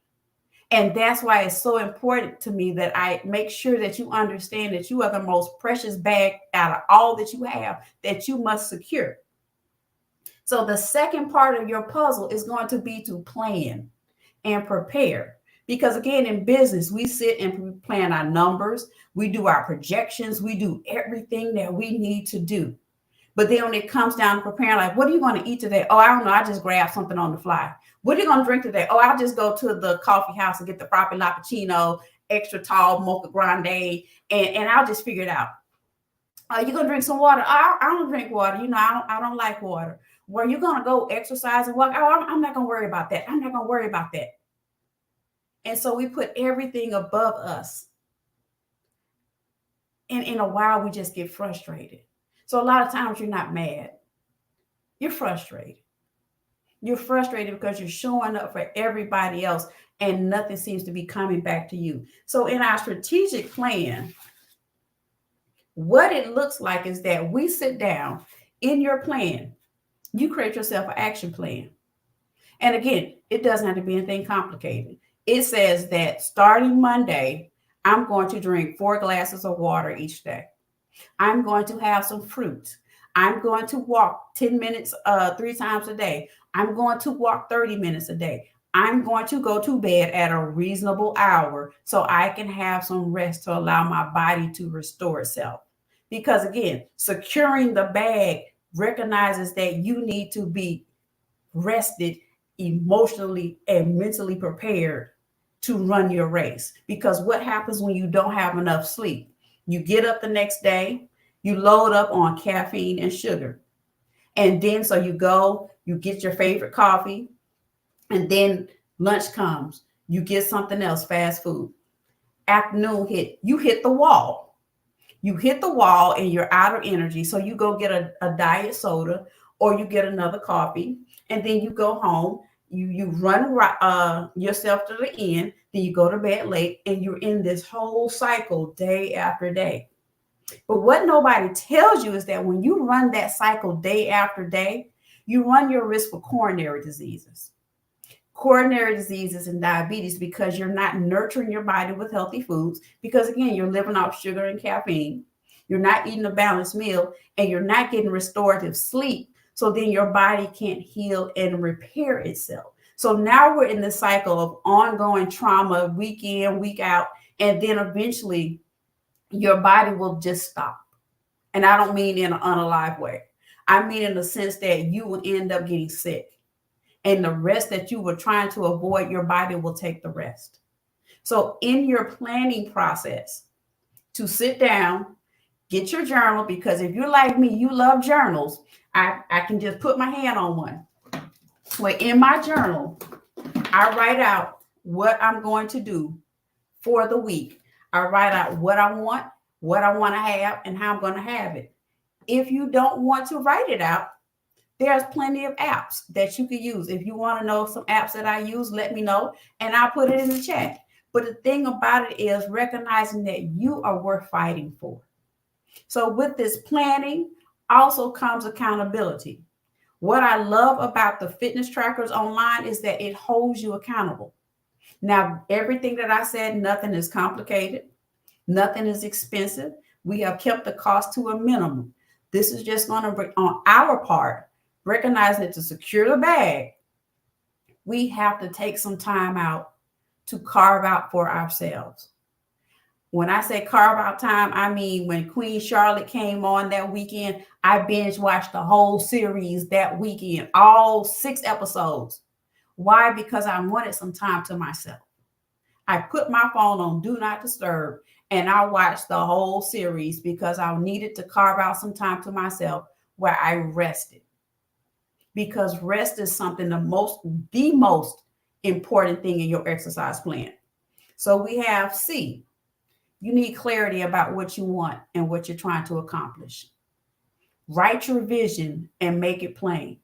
And that's why it's so important to me that I make sure that you understand that you are the most precious bag out of all that you have that you must secure. So the second part of your puzzle is going to be to plan and prepare. Because again, in business, we sit and plan our numbers, we do our projections, we do everything that we need to do. But then when it comes down to preparing, like, what are you going to eat today? Oh, I don't know. I just grab something on the fly. What are you going to drink today? Oh, I'll just go to the coffee house and get the Frappe Lappuccino, extra tall, mocha grande, and I'll just figure it out. Are you going to drink some water? I don't drink water. You know, I don't like water. Were you going to go exercise and walk? Oh, I'm not going to worry about that. I'm not going to worry about that. And so we put everything above us. And in a while, we just get frustrated. So a lot of times you're not mad. You're frustrated. You're frustrated because you're showing up for everybody else and nothing seems to be coming back to you. So in our strategic plan, what it looks like is that we sit down in your plan. You create yourself an action plan. And again, it doesn't have to be anything complicated. It says that starting Monday, I'm going to drink 4 glasses of water each day. I'm going to have some fruit. I'm going to walk 10 minutes 3 times a day. I'm going to walk 30 minutes a day. I'm going to go to bed at a reasonable hour so I can have some rest to allow my body to restore itself. Because again, securing the bag recognizes that you need to be rested emotionally and mentally prepared to run your race. Because what happens when you don't have enough sleep? You get up the next day, you load up on caffeine and sugar. And then so you go, you get your favorite coffee, and then lunch comes. You get something else, fast food. Afternoon hit, you hit the wall. You hit the wall and you're out of energy. So you go get a diet soda or you get another coffee, and then you go home. You run yourself to the end, then you go to bed late, and you're in this whole cycle day after day. But what nobody tells you is that when you run that cycle day after day, you run your risk for coronary diseases. Coronary diseases and diabetes because you're not nurturing your body with healthy foods. Because again, you're living off sugar and caffeine. You're not eating a balanced meal, and you're not getting restorative sleep. So then your body can't heal and repair itself. So now we're in the cycle of ongoing trauma, week in, week out, and then eventually your body will just stop. And I don't mean in an unalive way. I mean in the sense that you will end up getting sick. And the rest that you were trying to avoid, your body will take the rest. So in your planning process, to sit down, get your journal, because if you're like me, you love journals. I can just put my hand on one. Well, in my journal, I write out what I'm going to do for the week. I write out what I want to have, and how I'm going to have it. If you don't want to write it out, there's plenty of apps that you can use. If you want to know some apps that I use, let me know, and I'll put it in the chat. But the thing about it is recognizing that you are worth fighting for. So with this planning also comes accountability. What I love about the fitness trackers online is that it holds you accountable. Now, everything that I said, nothing is complicated. Nothing is expensive. We have kept the cost to a minimum. This is just going to, on our part, recognize that to secure the bag, we have to take some time out to carve out for ourselves. When I say carve out time, I mean when Queen Charlotte came on that weekend, I binge watched the whole series that weekend, all 6 episodes. Why? Because I wanted some time to myself. I put my phone on Do Not Disturb, and I watched the whole series because I needed to carve out some time to myself where I rested. Because rest is something the most important thing in your exercise plan. So we have C. You need clarity about what you want and what you're trying to accomplish. Write your vision and make it plain.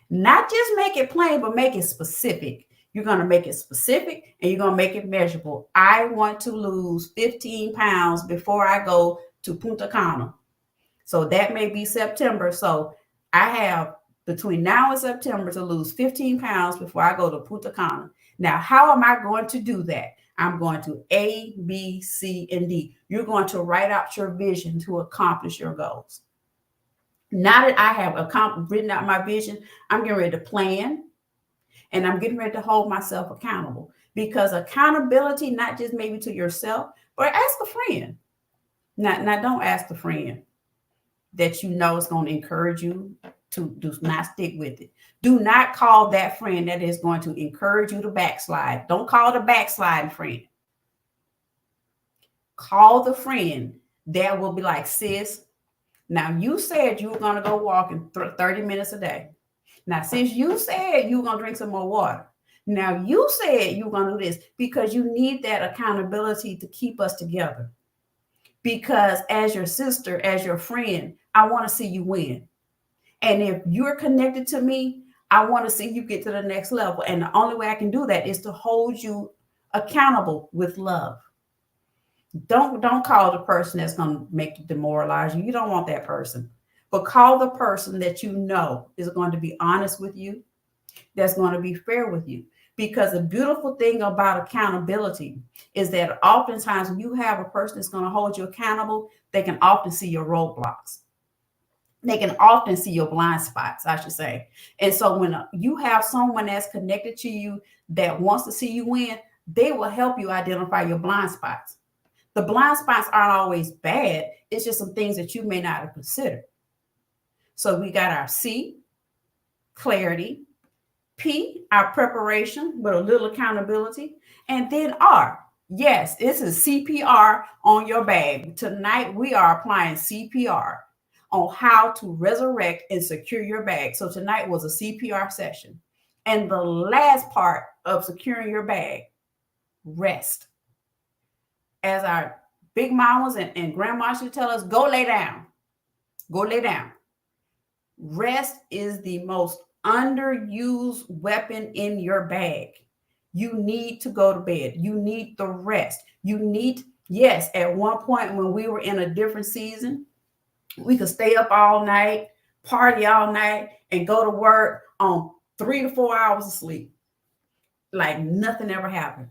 Not just make it plain, but make it specific. You're going to make it specific and you're going to make it measurable. I want to lose 15 pounds before I go to Punta Cana. So that may be September. So I have between now and September to lose 15 pounds before I go to Punta Cana. Now, how am I going to do that? I'm going to A, B, C, and D. You're going to write out your vision to accomplish your goals. Now that I have written out my vision, I'm getting ready to plan. And I'm getting ready to hold myself accountable, because accountability, not just maybe to yourself, but ask a friend. Now don't ask the friend that you know is going to encourage you to do not stick with it. Do not call that friend that is going to encourage you to backslide. Don't call the backsliding friend. Call the friend that will be like, sis, now you said you were going to go walking 30 minutes a day. Now, since you said you were going to drink some more water, now you said you were going to do this, because you need that accountability to keep us together. Because as your sister, as your friend, I want to see you win. And if you're connected to me, I want to see you get to the next level. And the only way I can do that is to hold you accountable with love. Don't call the person that's going to make you demoralize you. You don't want that person. But call the person that you know is going to be honest with you, that's going to be fair with you. Because the beautiful thing about accountability is that oftentimes when you have a person that's going to hold you accountable, they can often see your roadblocks. They can often see your blind spots, I should say. And so when you have someone that's connected to you that wants to see you win, they will help you identify your blind spots. The blind spots aren't always bad. It's just some things that you may not have considered. So we got our C, clarity, P, our preparation with a little accountability, and then R. Yes, this is CPR on your bag. Tonight we are applying CPR on how to resurrect and secure your bag. So tonight was a CPR session. And the last part of securing your bag, rest. As our big mamas and grandmas should tell us, go lay down. Go lay down. Rest is the most underused weapon in your bag. You need to go to bed. You need the rest. You need, yes, at one point when we were in a different season, we could stay up all night, party all night, and go to work on 3 to 4 hours of sleep. Like nothing ever happened.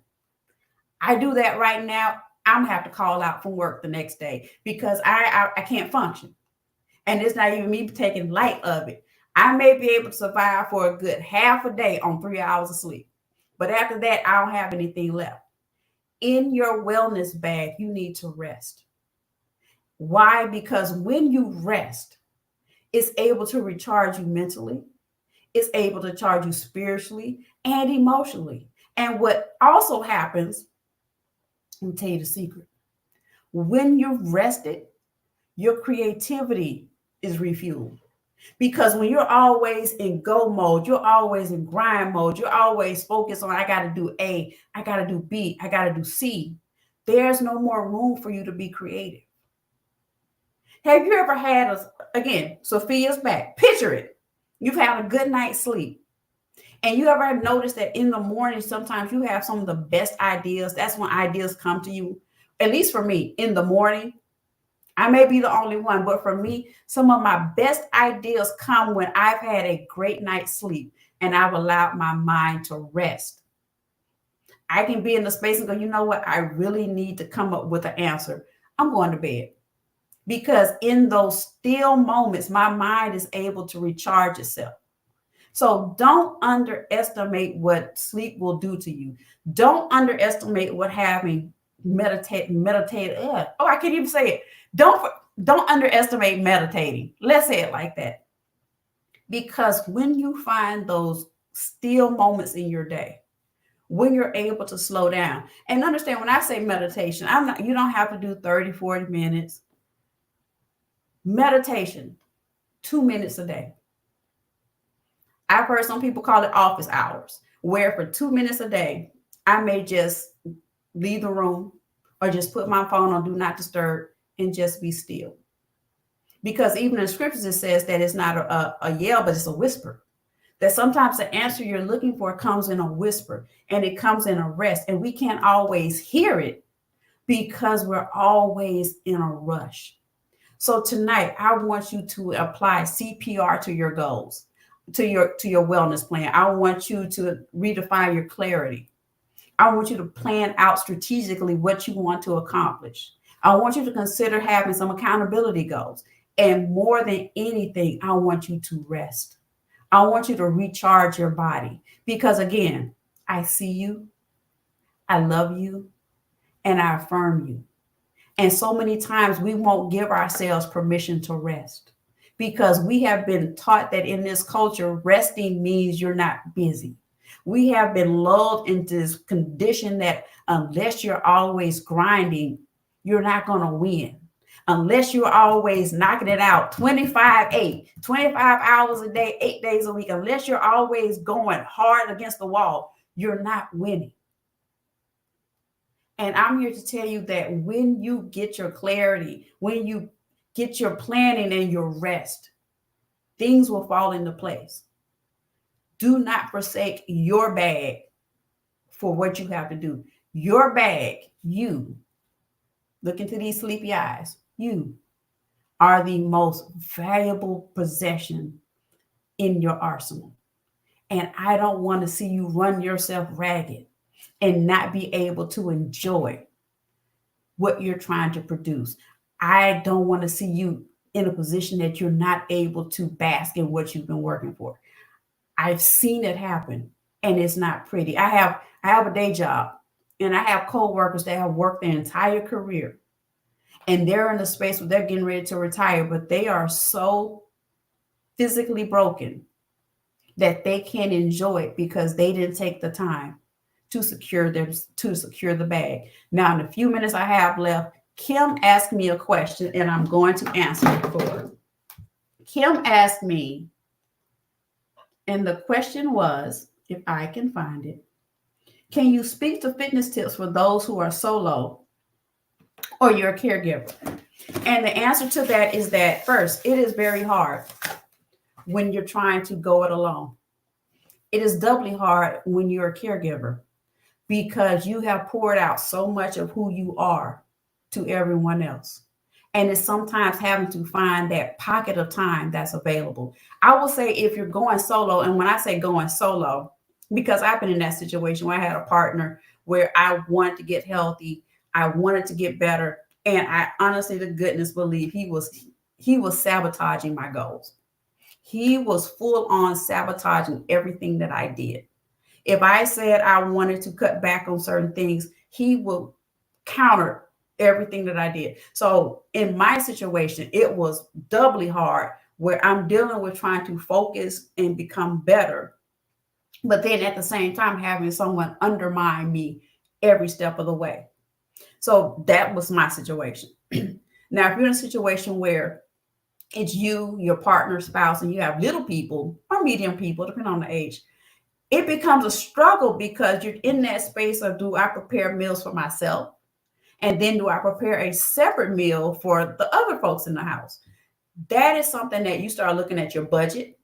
I do that right now. I'm gonna have to call out from work the next day because I can't function. And it's not even me taking light of it. I may be able to survive for a good half a day on 3 hours of sleep. But after that, I don't have anything left. In your wellness bag, you need to rest. Why? Because when you rest, it's able to recharge you mentally. It's able to charge you spiritually and emotionally. And what also happens, let me tell you the secret. When you're rested, your creativity is refueled. Because when you're always in go mode, you're always in grind mode, you're always focused on, I got to do A, I got to do B, I got to do C. There's no more room for you to be creative. Have you ever had, again, Sophia's back, picture it. You've had a good night's sleep. And you ever noticed that in the morning, sometimes you have some of the best ideas. That's when ideas come to you. At least for me, in the morning. I may be the only one, but for me, some of my best ideas come when I've had a great night's sleep and I've allowed my mind to rest. I can be in the space and go, you know what? I really need to come up with an answer. I'm going to bed. Because in those still moments, my mind is able to recharge itself. So don't underestimate what sleep will do to you. Don't underestimate what having meditate. Oh, I can't even say it. Don't underestimate meditating. Let's say it like that. Because when you find those still moments in your day, when you're able to slow down and understand, when I say meditation, you don't have to do 30, 40 minutes. Meditation, 2 minutes a day. I've heard some people call it office hours, where for 2 minutes a day, I may just leave the room or just put my phone on do not disturb and just be still. Because even in scriptures, it says that it's not a yell, but it's a whisper. That sometimes the answer you're looking for comes in a whisper and it comes in a rest, and we can't always hear it because we're always in a rush. So tonight, I want you to apply CPR to your goals, to your wellness plan. I want you to redefine your clarity. I want you to plan out strategically what you want to accomplish. I want you to consider having some accountability goals. And more than anything, I want you to rest. I want you to recharge your body because, again, I see you, I love you, and I affirm you. And so many times we won't give ourselves permission to rest because we have been taught that in this culture, resting means you're not busy. We have been lulled into this condition that unless you're always grinding, you're not going to win. Unless you're always knocking it out 25/8, 25 hours a day, 8 days a week, unless you're always going hard against the wall, you're not winning. And I'm here to tell you that when you get your clarity, when you get your planning and your rest, things will fall into place. Do not forsake your bag for what you have to do. Your bag, you, look into these sleepy eyes, you are the most valuable possession in your arsenal. And I don't want to see you run yourself ragged and not be able to enjoy what you're trying to produce. I don't want to see you in a position that you're not able to bask in what you've been working for. I've seen it happen and it's not pretty. I have a day job and I have coworkers that have worked their entire career and they're in a space where they're getting ready to retire, but they are so physically broken that they can't enjoy it because they didn't take the time to secure the bag. Now, in the few minutes I have left, Kim asked me a question and I'm going to answer it for her. Kim asked me, and the question was, if I can find it, can you speak to fitness tips for those who are solo or you're a caregiver? And the answer to that is that first, it is very hard when you're trying to go it alone. It is doubly hard when you're a caregiver because you have poured out so much of who you are to everyone else. And it's sometimes having to find that pocket of time that's available. I will say if you're going solo, and when I say going solo, because I've been in that situation where I had a partner where I wanted to get healthy, I wanted to get better, and I honestly to goodness believe he was sabotaging my goals. He was full on sabotaging everything that I did. If I said I wanted to cut back on certain things, he will counter everything that I did. So in my situation, it was doubly hard where I'm dealing with trying to focus and become better, but then at the same time having someone undermine me every step of the way. So that was my situation. Now, if you're in a situation where it's you, your partner, spouse, and you have little people or medium people, depending on the age, it becomes a struggle because you're in that space of, do I prepare meals for myself? And then do I prepare a separate meal for the other folks in the house? That is something that you start looking at your budget.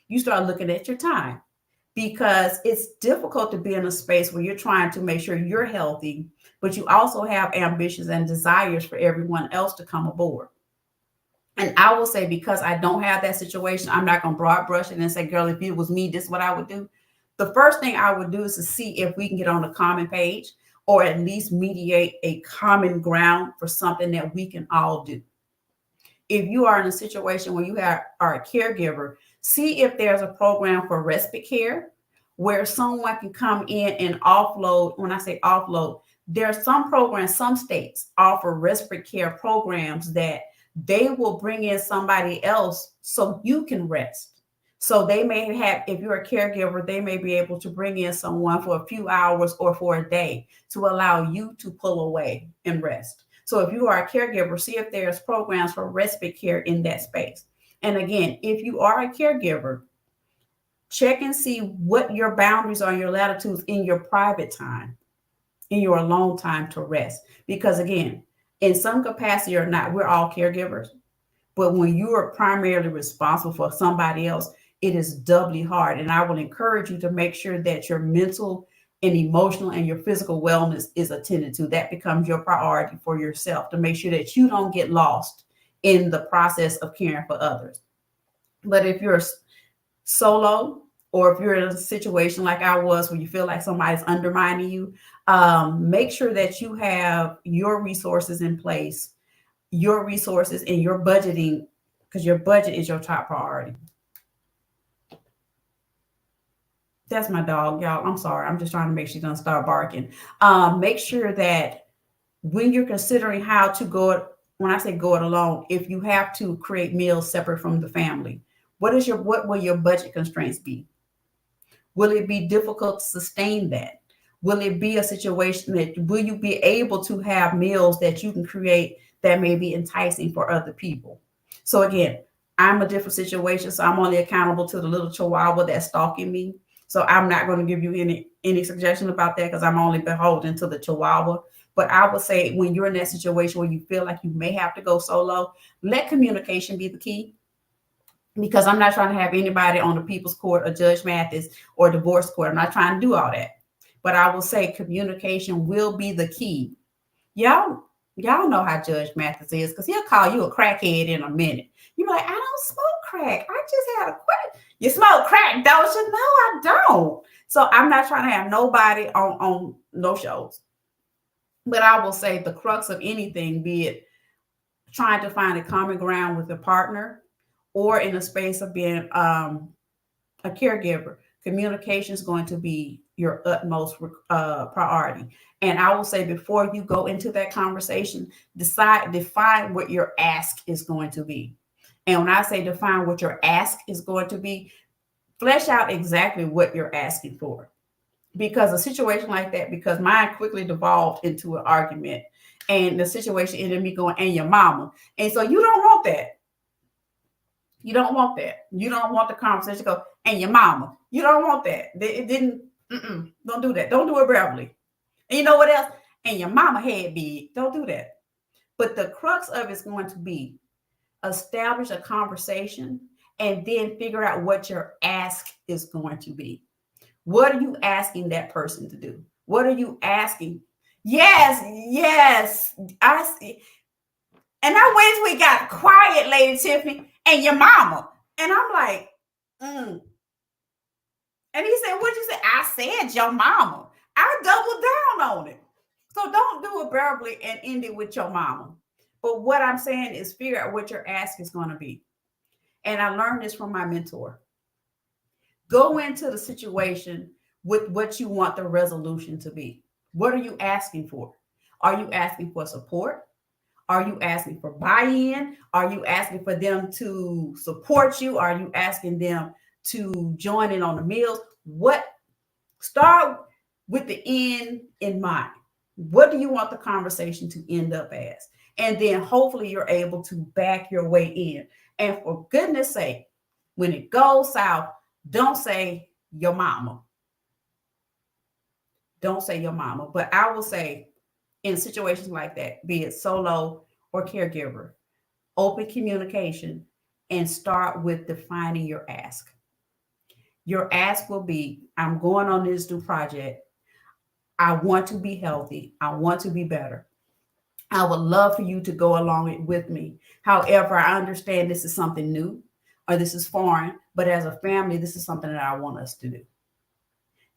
You start looking at your time because it's difficult to be in a space where you're trying to make sure you're healthy, but you also have ambitions and desires for everyone else to come aboard. And I will say, because I don't have that situation, I'm not going to broad brush it and say, girl, if it was me, this is what I would do. The first thing I would do is to see if we can get on a common page or at least mediate a common ground for something that we can all do. If you are in a situation where you are a caregiver, see if there's a program for respite care where someone can come in and offload. When I say offload, there are some programs, some states offer respite care programs that they will bring in somebody else so you can rest. So they may have, if you're a caregiver, they may be able to bring in someone for a few hours or for a day to allow you to pull away and rest. So if you are a caregiver, see if there's programs for respite care in that space. And again, if you are a caregiver, check and see what your boundaries are, your latitudes in your private time, in your alone time to rest. Because again, in some capacity or not, we're all caregivers. But when you are primarily responsible for somebody else, it is doubly hard. And I will encourage you to make sure that your mental and emotional and your physical wellness is attended to. That becomes your priority for yourself, to make sure that you don't get lost in the process of caring for others. But if you're solo, or if you're in a situation like I was where you feel like somebody's undermining you, make sure that you have your resources in place, your resources and your budgeting, because your budget is your top priority. That's my dog, y'all. I'm sorry. I'm just trying to make sure she doesn't start barking. Make sure that when you're considering how to go it, when I say go it alone, if you have to create meals separate from the family, what will your budget constraints be? Will it be difficult to sustain that? Will it be a situation that will you be able to have meals that you can create that may be enticing for other people? So again, I'm a different situation, so I'm only accountable to the little chihuahua that's stalking me. So I'm not going to give you any suggestion about that because I'm only beholden to the chihuahua. But I would say when you're in that situation where you feel like you may have to go solo, let communication be the key. Because I'm not trying to have anybody on the people's court or Judge Mathis or divorce court. I'm not trying to do all that. But I will say communication will be the key. Y'all know how Judge Mathis is, because he'll call you a crackhead in a minute. You're like, I don't smoke crack. I just had a crack. You smoke crack, don't you? No, I don't. So I'm not trying to have nobody on no shows. But I will say the crux of anything, be it trying to find a common ground with a partner or in a space of being a caregiver, communication is going to be your utmost priority. And I will say, before you go into that conversation, define what your ask is going to be. And when I say define what your ask is going to be, flesh out exactly what you're asking for. Because a situation like that, because mine quickly devolved into an argument, and the situation ended me going, and your mama. And so you don't want that. You don't want that. You don't want the conversation to go, and your mama. You don't want that. It didn't, don't do that. Don't do it verbally. And you know what else? And your mama head big. Don't do that. But the crux of it's going to be establish a conversation and then figure out what your ask is going to be. What are you asking that person to do? What are you asking? Yes. I see. And I wait till we got quiet, Lady Tiffany, and your mama. And I'm like, And he said, what'd you say? I said your mama. I doubled down on it. So don't do it verbally and end it with your mama. But what I'm saying is figure out what your ask is going to be. And I learned this from my mentor. Go into the situation with what you want the resolution to be. What are you asking for? Are you asking for support? Are you asking for buy-in? Are you asking for them to support you? Are you asking them to join in on the meals? Start with the end in mind. What do you want the conversation to end up as? And then hopefully you're able to back your way in. And for goodness sake, when it goes south, don't say your mama. Don't say your mama. But I will say, in situations like that, be it solo or caregiver, open communication and start with defining your ask. Your ask will be, I'm going on this new project. I want to be healthy. I want to be better. I would love for you to go along with me. However, I understand this is something new or this is foreign, but as a family, this is something that I want us to do.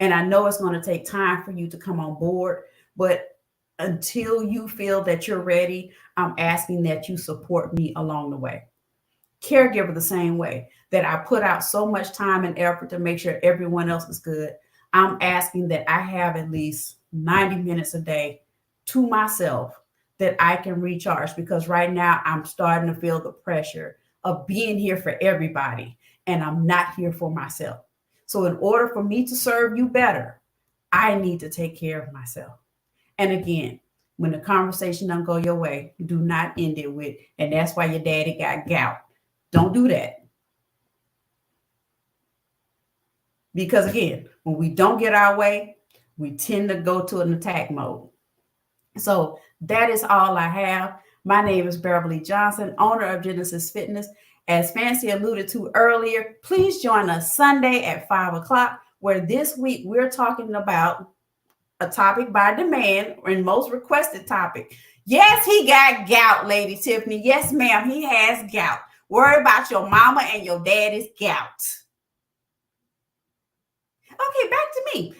And I know it's going to take time for you to come on board, but until you feel that you're ready, I'm asking that you support me along the way. Caregiver, the same way that I put out so much time and effort to make sure everyone else is good. I'm asking that I have at least 90 minutes a day to myself that I can recharge, because right now I'm starting to feel the pressure of being here for everybody and I'm not here for myself. So in order for me to serve you better, I need to take care of myself. And again, when the conversation doesn't go your way, do not end it with, and that's why your daddy got gout. Don't do that. Because again, when we don't get our way, we tend to go to an attack mode. So that is all I have. My name is Beverly Johnson, owner of Genesis Fitness. As Fancy alluded to earlier, please join us Sunday at 5 o'clock, where this week we're talking about a topic by demand and most requested topic. Yes, he got gout, Lady Tiffany. Yes, ma'am, he has gout. Worry about your mama and your daddy's gout. Okay, back to me.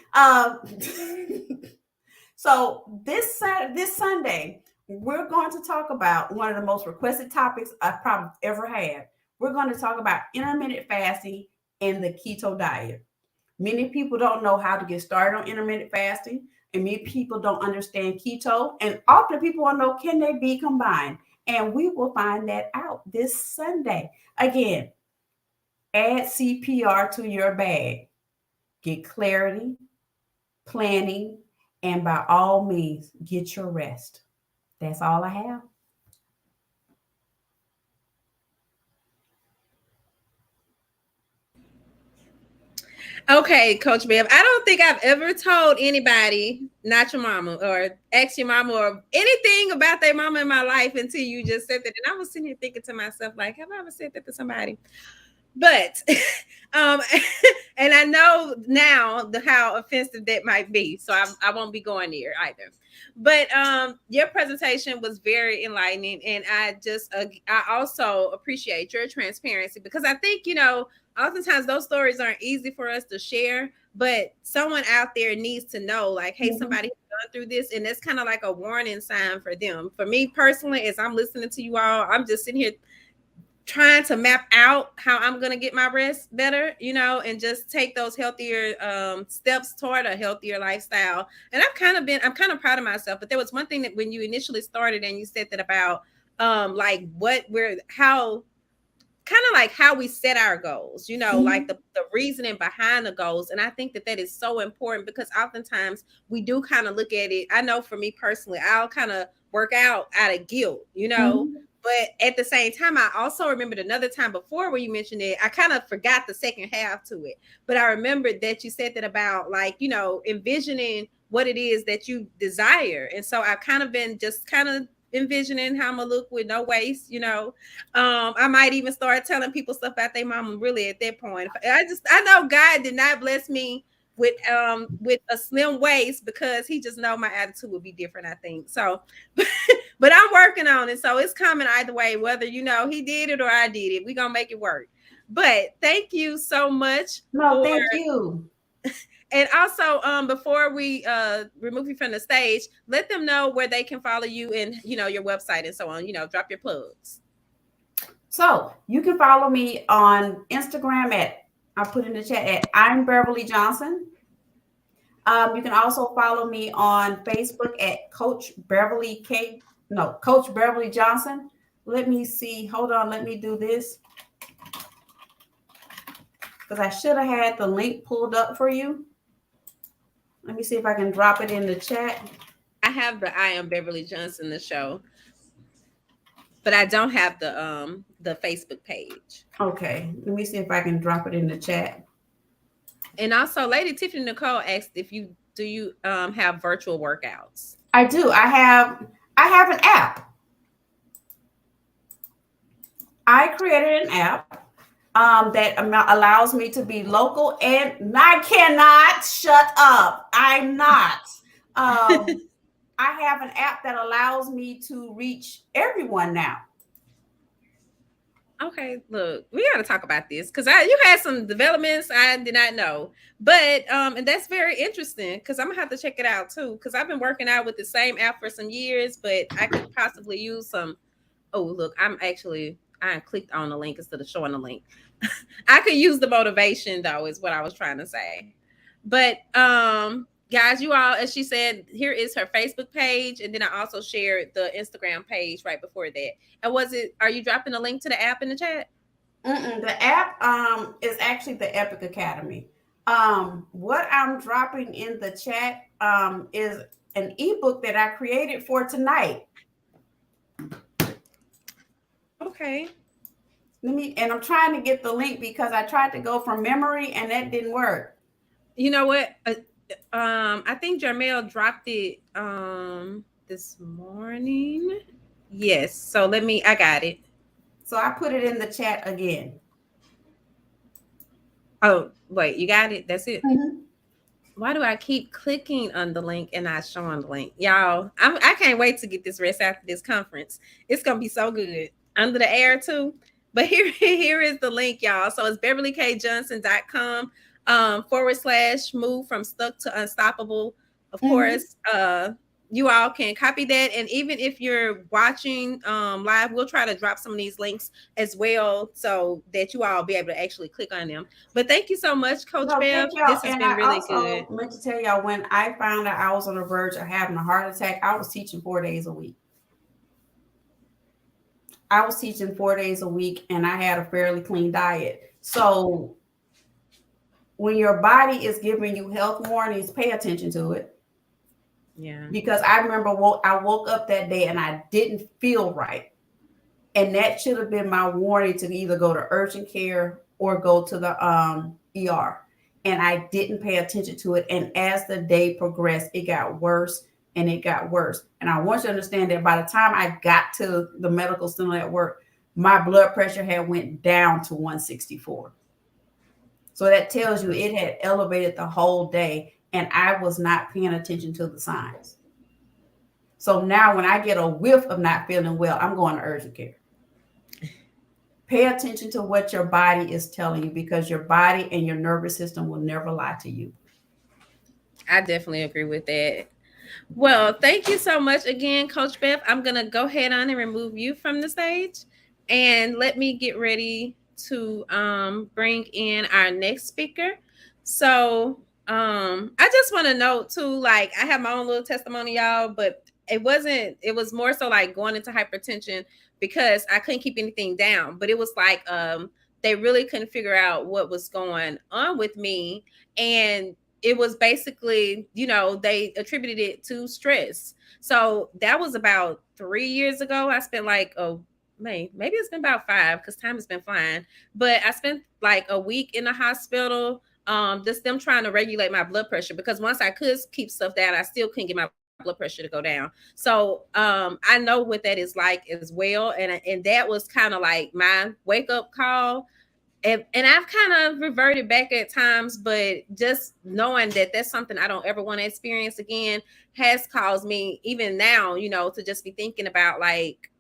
So this Sunday, we're going to talk about one of the most requested topics I've probably ever had. We're going to talk about intermittent fasting and the keto diet. Many people don't know how to get started on intermittent fasting, and many people don't understand keto. And often people want to know, can they be combined? And we will find that out this Sunday. Again, add CPR to your bag. Get clarity, planning, and by all means, get your rest. That's all I have. Okay, Coach Bev. I don't think I've ever told anybody, not your mama, or asked your mama, or anything about their mama in my life until you just said that. And I was sitting here thinking to myself, like, have I ever said that to somebody? But um and I know now how offensive that might be, so I won't be going there either. But your presentation was very enlightening, and I also appreciate your transparency, because I think, oftentimes those stories aren't easy for us to share, but someone out there needs to know, like, hey, somebody gone through this, and that's kind of like a warning sign for them. For me personally, as I'm listening to you all, I'm just sitting here trying to map out how I'm going to get my rest better, and just take those healthier steps toward a healthier lifestyle. And I'm kind of proud of myself. But there was one thing that when you initially started and you said that about how we set our goals, like the reasoning behind the goals. And I think that is so important, because oftentimes we do kind of look at it. I know for me personally, I'll kind of work out of guilt, But at the same time, I also remembered another time before where you mentioned it. I kind of forgot the second half to it. But I remembered that you said that about, like, envisioning what it is that you desire. And so I've kind of been just kind of envisioning how I'm gonna look with no waist, I might even start telling people stuff about their mama really at that point. I know God did not bless me with a slim waist, because he just know my attitude would be different, I think. So but I'm working on it, so it's coming either way, whether he did it or I did it. We're gonna make it work. But thank you so much. Thank you. And also, before we remove you from the stage, let them know where they can follow you, and your website and so on. Drop your plugs. So you can follow me on Instagram I put in the chat at I'm Beverly Johnson. You can also follow me on Facebook at Coach Beverly Johnson. Let me see. Hold on. Let me do this, because I should have had the link pulled up for you. Let me see if I can drop it in the chat. I have the I Am Beverly Johnson, the show, but I don't have the Facebook page. Okay, let me see if I can drop it in the chat. And also, Lady Tiffany Nicole asked if you have virtual workouts. I do. I have an app. I created an app that allows me to be local, and I cannot shut up. I'm not. I have an app that allows me to reach everyone now. Okay, look, we got to talk about this, because you had some developments I did not know, but and that's very interesting, because I'm gonna have to check it out too, because I've been working out with the same app for some years, but I could possibly use some. Oh, look, I clicked on the link instead of showing the link. I could use the motivation, though, is what I was trying to say. But guys, you all, as she said, here is her Facebook page, and then I also shared the Instagram page right before that. And are you dropping a link to the app in the chat? The app is actually the Epic Academy. What I'm dropping in the chat is an ebook that I created for tonight. Okay. And I'm trying to get the link, because I tried to go from memory and that didn't work. You know what? I think Jermel dropped it this morning. Yes. So I got it. So I put it in the chat again. Oh, wait, you got it? That's it? Mm-hmm. Why do I keep clicking on the link and not showing the link? Y'all, I can't wait to get this rest after this conference. It's going to be so good. Under the air, too. But here is the link, y'all. So it's beverlykjohnson.com / move from stuck to unstoppable. Of course, you all can copy that. And even if you're watching live, we'll try to drop some of these links as well so that you all be able to actually click on them. But thank you so much, Coach No, Bev. thank y'all. This has And been I really good. also meant to tell y'all, when I found out I was on the verge of having a heart attack, I was teaching 4 days a week. And I had a fairly clean diet. So when your body is giving you health warnings, pay attention to it. Yeah. Because I remember I woke up that day and I didn't feel right. And that should have been my warning to either go to urgent care or go to the ER. And I didn't pay attention to it. And as the day progressed, it got worse and it got worse. And I want you to understand that by the time I got to the medical center at work, my blood pressure had went down to 164. So that tells you it had elevated the whole day, and I was not paying attention to the signs. So now when I get a whiff of not feeling well, I'm going to urgent care. Pay attention to what your body is telling you, because your body and your nervous system will never lie to you. I definitely agree with that. Well, thank you so much again, Coach Bev. I'm going to go ahead on and remove you from the stage. And let me get ready to bring in our next speaker. So I just want to note too, like, I have my own little testimony, y'all, but it was more so like going into hypertension because I couldn't keep anything down. But it was like they really couldn't figure out what was going on with me. And it was basically, they attributed it to stress. So that was about 3 years ago. I spent like maybe it's been about 5 because time has been flying. But I spent like a week in the hospital, just them trying to regulate my blood pressure, because once I could keep stuff down, I still couldn't get my blood pressure to go down. So I know what that is like as well. And that was kind of like my wake up call. And I've kind of reverted back at times, but just knowing that that's something I don't ever want to experience again has caused me, even now, to just be thinking about like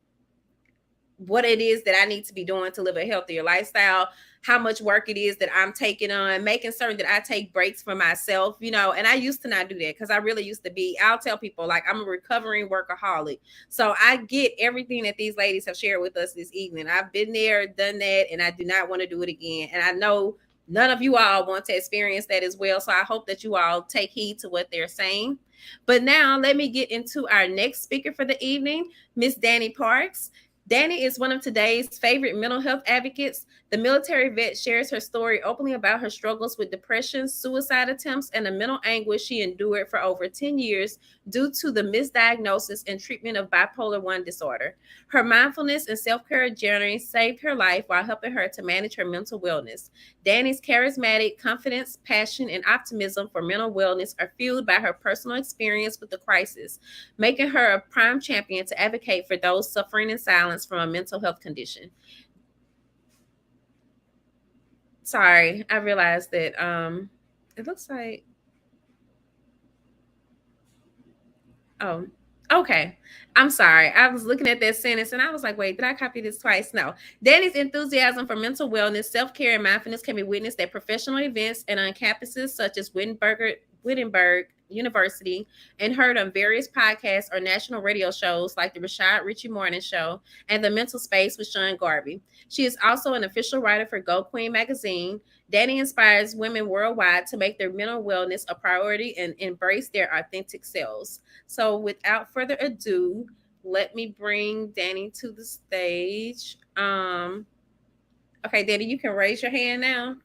what it is that I need to be doing to live a healthier lifestyle, how much work it is that I'm taking on, making certain that I take breaks for myself, and I used to not do that because I really used to I'll tell people like I'm a recovering workaholic. So I get everything that these ladies have shared with us this evening. I've been there, done that, and I do not want to do it again. And I know none of you all want to experience that as well. So I hope that you all take heed to what they're saying. But now let me get into our next speaker for the evening, Miss Danny Parks. Danny is one of today's favorite mental health advocates. The military vet shares her story openly about her struggles with depression, suicide attempts, and the mental anguish she endured for over 10 years due to the misdiagnosis and treatment of bipolar 1 disorder. Her mindfulness and self-care journey saved her life while helping her to manage her mental wellness. Danny's charismatic confidence, passion, and optimism for mental wellness are fueled by her personal experience with the crisis, making her a prime champion to advocate for those suffering in silence from a mental health condition. Sorry, I realized that it looks like, oh, okay. I'm sorry. I was looking at that sentence and I was like, wait, did I copy this twice? No. Danny's enthusiasm for mental wellness, self-care, and mindfulness can be witnessed at professional events and on campuses such as Wittenberg University, and heard on various podcasts or national radio shows like the Rashad Ritchie Morning Show and The Mental Space with Sean Garvey. She is also an official writer for Go Queen magazine. Danny inspires women worldwide to make their mental wellness a priority and embrace their authentic selves. So without further ado, let me bring Danny to the stage. Okay, Danny, you can raise your hand now.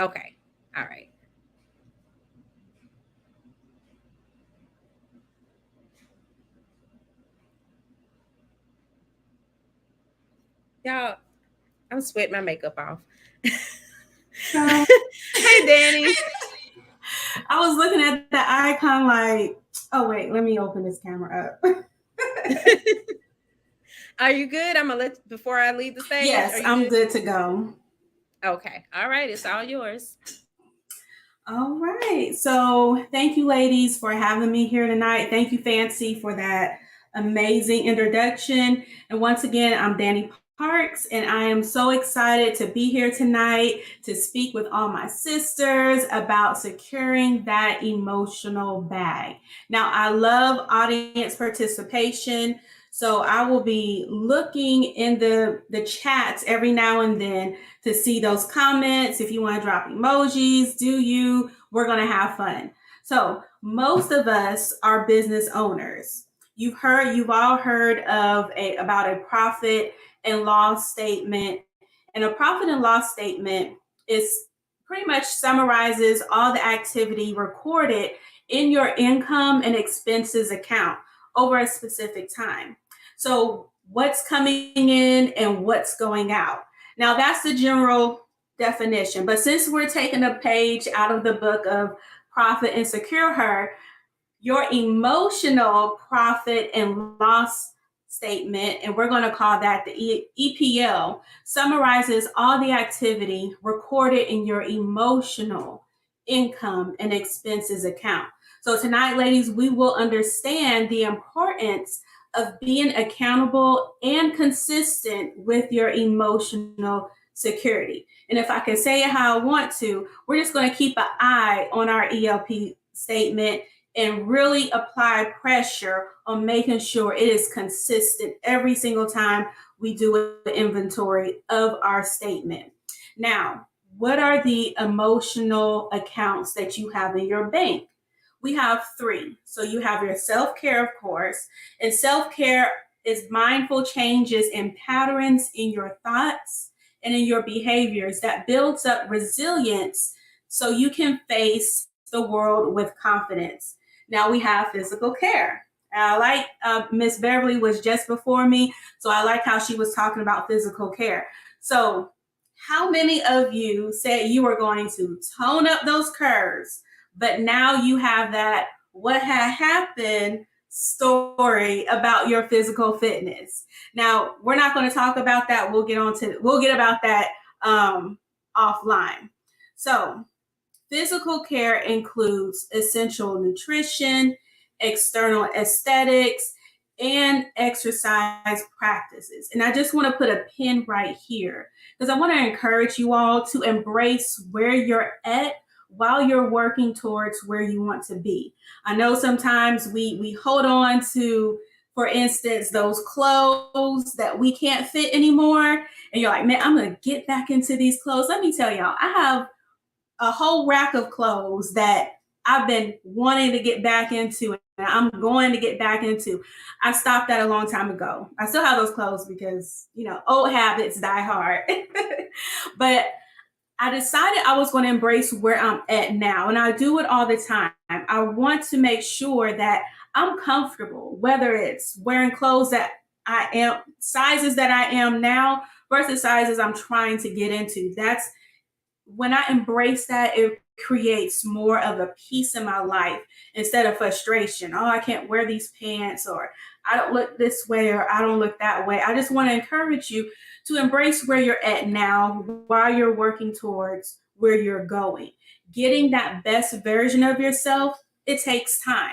Okay, all right. Y'all, I'm sweating my makeup off. Hey, Danny. I was looking at the icon like, oh, wait, let me open this camera up. Are you good? I'm gonna let before I leave the stage. Yes, Are you I'm good to go. Okay. All right. It's all yours. All right. So thank you, ladies, for having me here tonight. Thank you, Fancy, for that amazing introduction. And once again, I'm Danny Parks, and I am so excited to be here tonight to speak with all my sisters about securing that emotional bag. Now, I love audience participation. So I will be looking in the chats every now and then to see those comments. If you want to drop emojis, do you? We're going to have fun. So most of us are business owners. You've all heard of about a profit and loss statement. And a profit and loss statement is pretty much summarizes all the activity recorded in your income and expenses account over a specific time. So what's coming in and what's going out. Now, that's the general definition. But since we're taking a page out of the book of Profit and Secure Her, your emotional profit and loss statement, and we're going to call that the EPL, summarizes all the activity recorded in your emotional income and expenses account. So tonight, ladies, we will understand the importance of being accountable and consistent with your emotional security. And if I can say it how I want to, we're just going to keep an eye on our ELP statement and really apply pressure on making sure it is consistent every single time we do an inventory of our statement. Now, what are the emotional accounts that you have in your bank? We have 3. So you have your self-care, of course, and self-care is mindful changes and patterns in your thoughts and in your behaviors that builds up resilience so you can face the world with confidence. Now we have physical care. I like Miss Beverly was just before me, so I like how she was talking about physical care. So how many of you said you were going to tone up those curves, but now you have that what had happened story about your physical fitness? Now, we're not going to talk about that. We'll get about that offline. So physical care includes essential nutrition, external aesthetics, and exercise practices. And I just want to put a pin right here because I want to encourage you all to embrace where you're at while you're working towards where you want to be. I know sometimes we hold on to, for instance, those clothes that we can't fit anymore. And you're like, man, I'm going to get back into these clothes. Let me tell y'all, I have a whole rack of clothes that I've been wanting to get back into and I'm going to get back into. I stopped that a long time ago. I still have those clothes because, old habits die hard. But I decided I was going to embrace where I'm at now. And I do it all the time. I want to make sure that I'm comfortable, whether it's wearing clothes that I am, sizes that I am now versus sizes I'm trying to get into. That's when I embrace that, it creates more of a peace in my life instead of frustration. Oh, I can't wear these pants, or I don't look this way, or I don't look that way. I just want to encourage you to embrace where you're at now while you're working towards where you're going. Getting that best version of yourself, it takes time.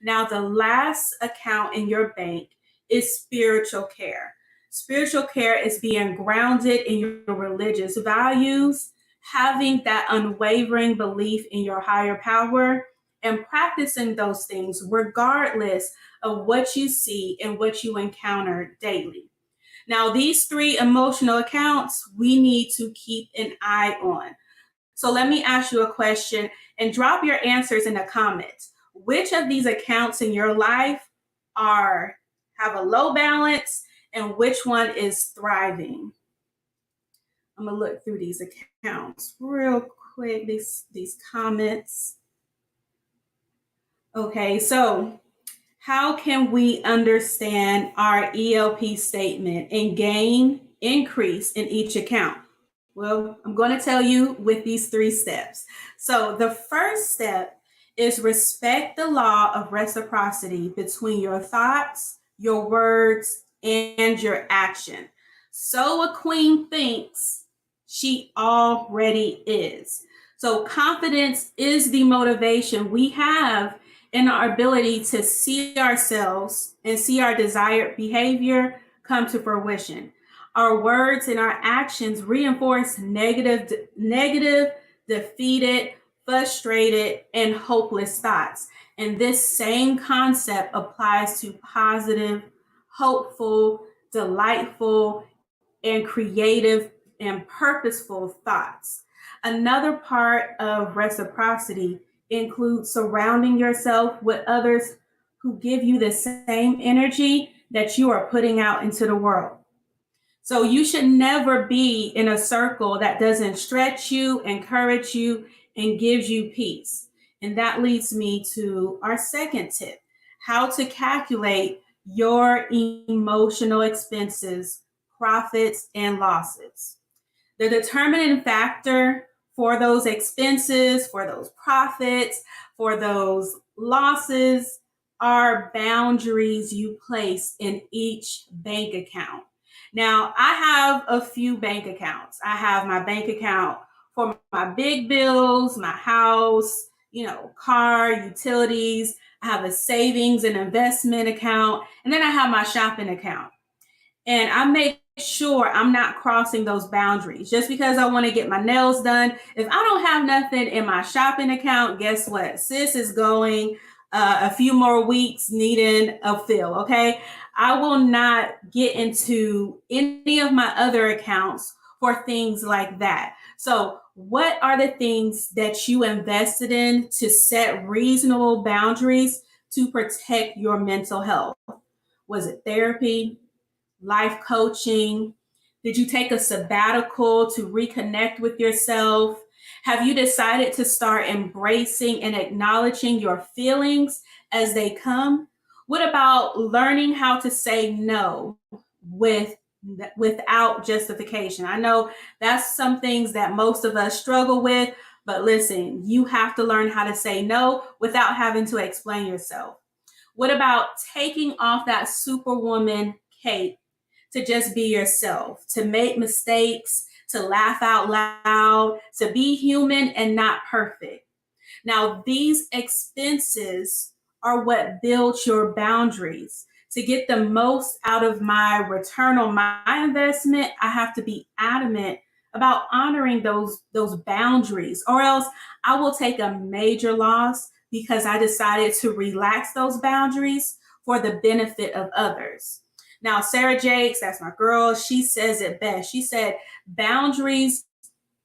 Now, the last account in your bank is spiritual care. Spiritual care is being grounded in your religious values, having that unwavering belief in your higher power, and practicing those things regardless of what you see and what you encounter daily. Now, these 3 emotional accounts we need to keep an eye on. So let me ask you a question and drop your answers in the comments. Which of these accounts in your life have a low balance and which one is thriving? I'm gonna look through these accounts real quick, these comments. Okay, so how can we understand our ELP statement and gain increase in each account? Well, I'm going to tell you with these 3 steps. So the first step is respect the law of reciprocity between your thoughts, your words, and your action. So a queen thinks, she already is. So confidence is the motivation we have in our ability to see ourselves and see our desired behavior come to fruition. Our words and our actions reinforce negative, defeated, frustrated, and hopeless thoughts. And this same concept applies to positive, hopeful, delightful, and creative and purposeful thoughts. Another part of reciprocity includes surrounding yourself with others who give you the same energy that you are putting out into the world. So you should never be in a circle that doesn't stretch you, encourage you, and gives you peace. And that leads me to our second tip, how to calculate your emotional expenses, profits, and losses. The determining factor for those expenses, for those profits, for those losses are boundaries you place in each bank account. Now, I have a few bank accounts. I have my bank account for my big bills, my house, car, utilities. I have a savings and investment account, and then I have my shopping account. And I make sure I'm not crossing those boundaries just because I want to get my nails done. If I don't have nothing in my shopping account, guess what? Sis is going a few more weeks needing a fill, okay? I will not get into any of my other accounts for things like that. So, what are the things that you invested in to set reasonable boundaries to protect your mental health? Was it therapy? Life coaching? Did you take a sabbatical to reconnect with yourself? Have you decided to start embracing and acknowledging your feelings as they come? What about learning how to say no without justification? I know that's some things that most of us struggle with, but listen, you have to learn how to say no without having to explain yourself. What about taking off that superwoman cape to just be yourself, to make mistakes, to laugh out loud, to be human and not perfect? Now, these expenses are what builds your boundaries. To get the most out of my return on my investment, I have to be adamant about honoring those boundaries, or else I will take a major loss because I decided to relax those boundaries for the benefit of others. Now, Sarah Jakes, that's my girl, she says it best. She said, boundaries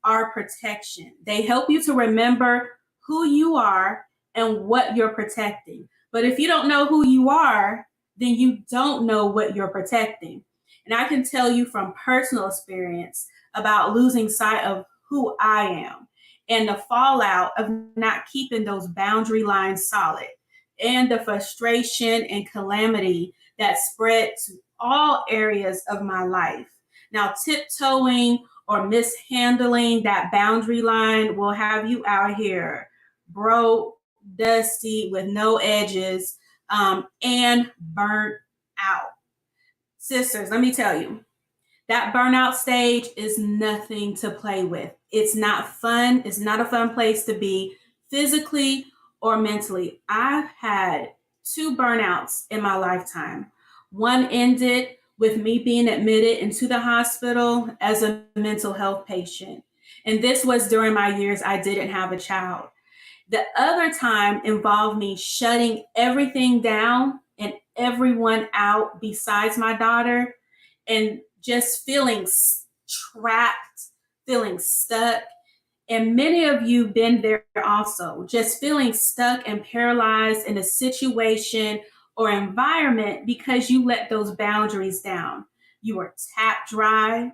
are protection. They help you to remember who you are and what you're protecting. But if you don't know who you are, then you don't know what you're protecting. And I can tell you from personal experience about losing sight of who I am and the fallout of not keeping those boundary lines solid and the frustration and calamity that spread to all areas of my life. Now, tiptoeing or mishandling that boundary line will have you out here broke, dusty, with no edges, and burnt out. Sisters, let me tell you, that burnout stage is nothing to play with. It's not fun. It's not a fun place to be physically or mentally. I've had two burnouts in my lifetime. One ended with me being admitted into the hospital as a mental health patient. And this was during my years I didn't have a child. The other time involved me shutting everything down and everyone out besides my daughter and just feeling trapped, feeling stuck. And many of you been there also, just feeling stuck and paralyzed in a situation or environment because you let those boundaries down. You were tapped dry,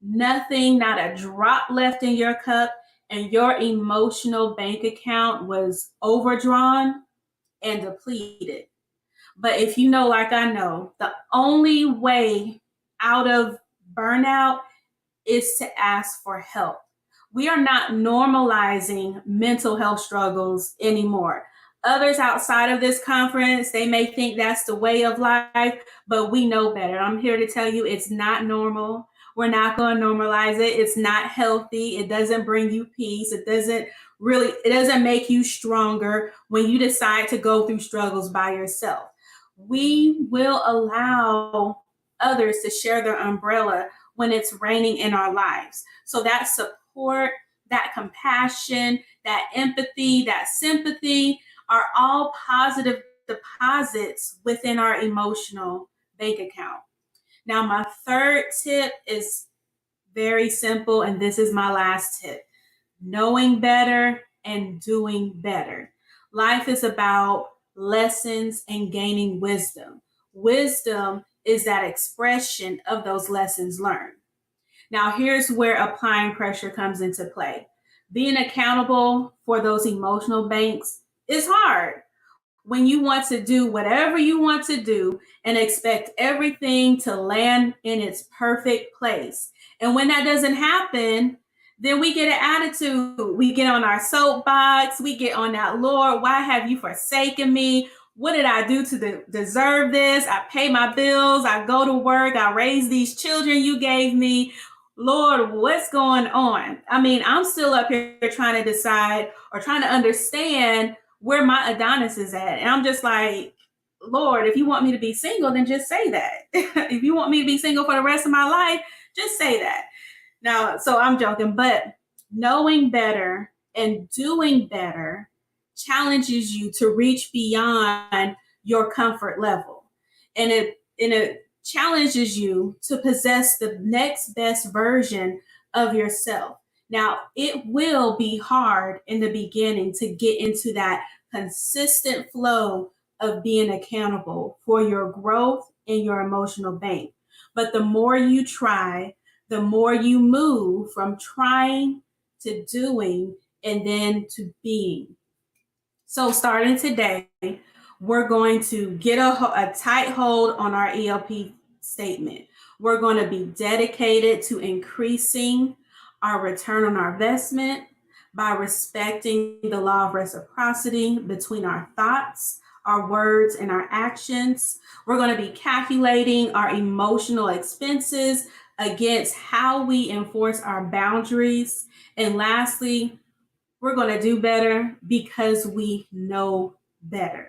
nothing, not a drop left in your cup, and your emotional bank account was overdrawn and depleted. But if you know, like I know, the only way out of burnout is to ask for help. We are not normalizing mental health struggles anymore. Others outside of this conference, they may think that's the way of life, but we know better. I'm here to tell you it's not normal. We're not going to normalize it. It's not healthy. It doesn't bring you peace. It doesn't make you stronger when you decide to go through struggles by yourself. We will allow others to share their umbrella when it's raining in our lives. So that support, that compassion, that empathy, that sympathy are all positive deposits within our emotional bank account. Now, my third tip is very simple, and this is my last tip: knowing better and doing better. Life is about lessons and gaining wisdom. Wisdom is that expression of those lessons learned. Now, here's where applying pressure comes into play. Being accountable for those emotional banks is hard when you want to do whatever you want to do and expect everything to land in its perfect place. And when that doesn't happen, then we get an attitude. We get on our soapbox. We get on that, Lord, why have you forsaken me? What did I do to deserve this? I pay my bills. I go to work. I raise these children you gave me. Lord, what's going on? I mean, I'm still up here trying to decide or trying to understand where my Adonis is at. And I'm just like, Lord, if you want me to be single, then just say that. If you want me to be single for the rest of my life, just say that. Now, so I'm joking, but knowing better and doing better challenges you to reach beyond your comfort level. And it challenges you to possess the next best version of yourself. Now, it will be hard in the beginning to get into that consistent flow of being accountable for your growth and your emotional bank. But the more you try, the more you move from trying to doing and then to being. So, starting today, we're going to get a tight hold on our ELP statement. We're going to be dedicated to increasing our return on our investment by respecting the law of reciprocity between our thoughts, our words, and our actions. We're going to be calculating our emotional expenses against how we enforce our boundaries. And lastly, we're going to do better because we know better.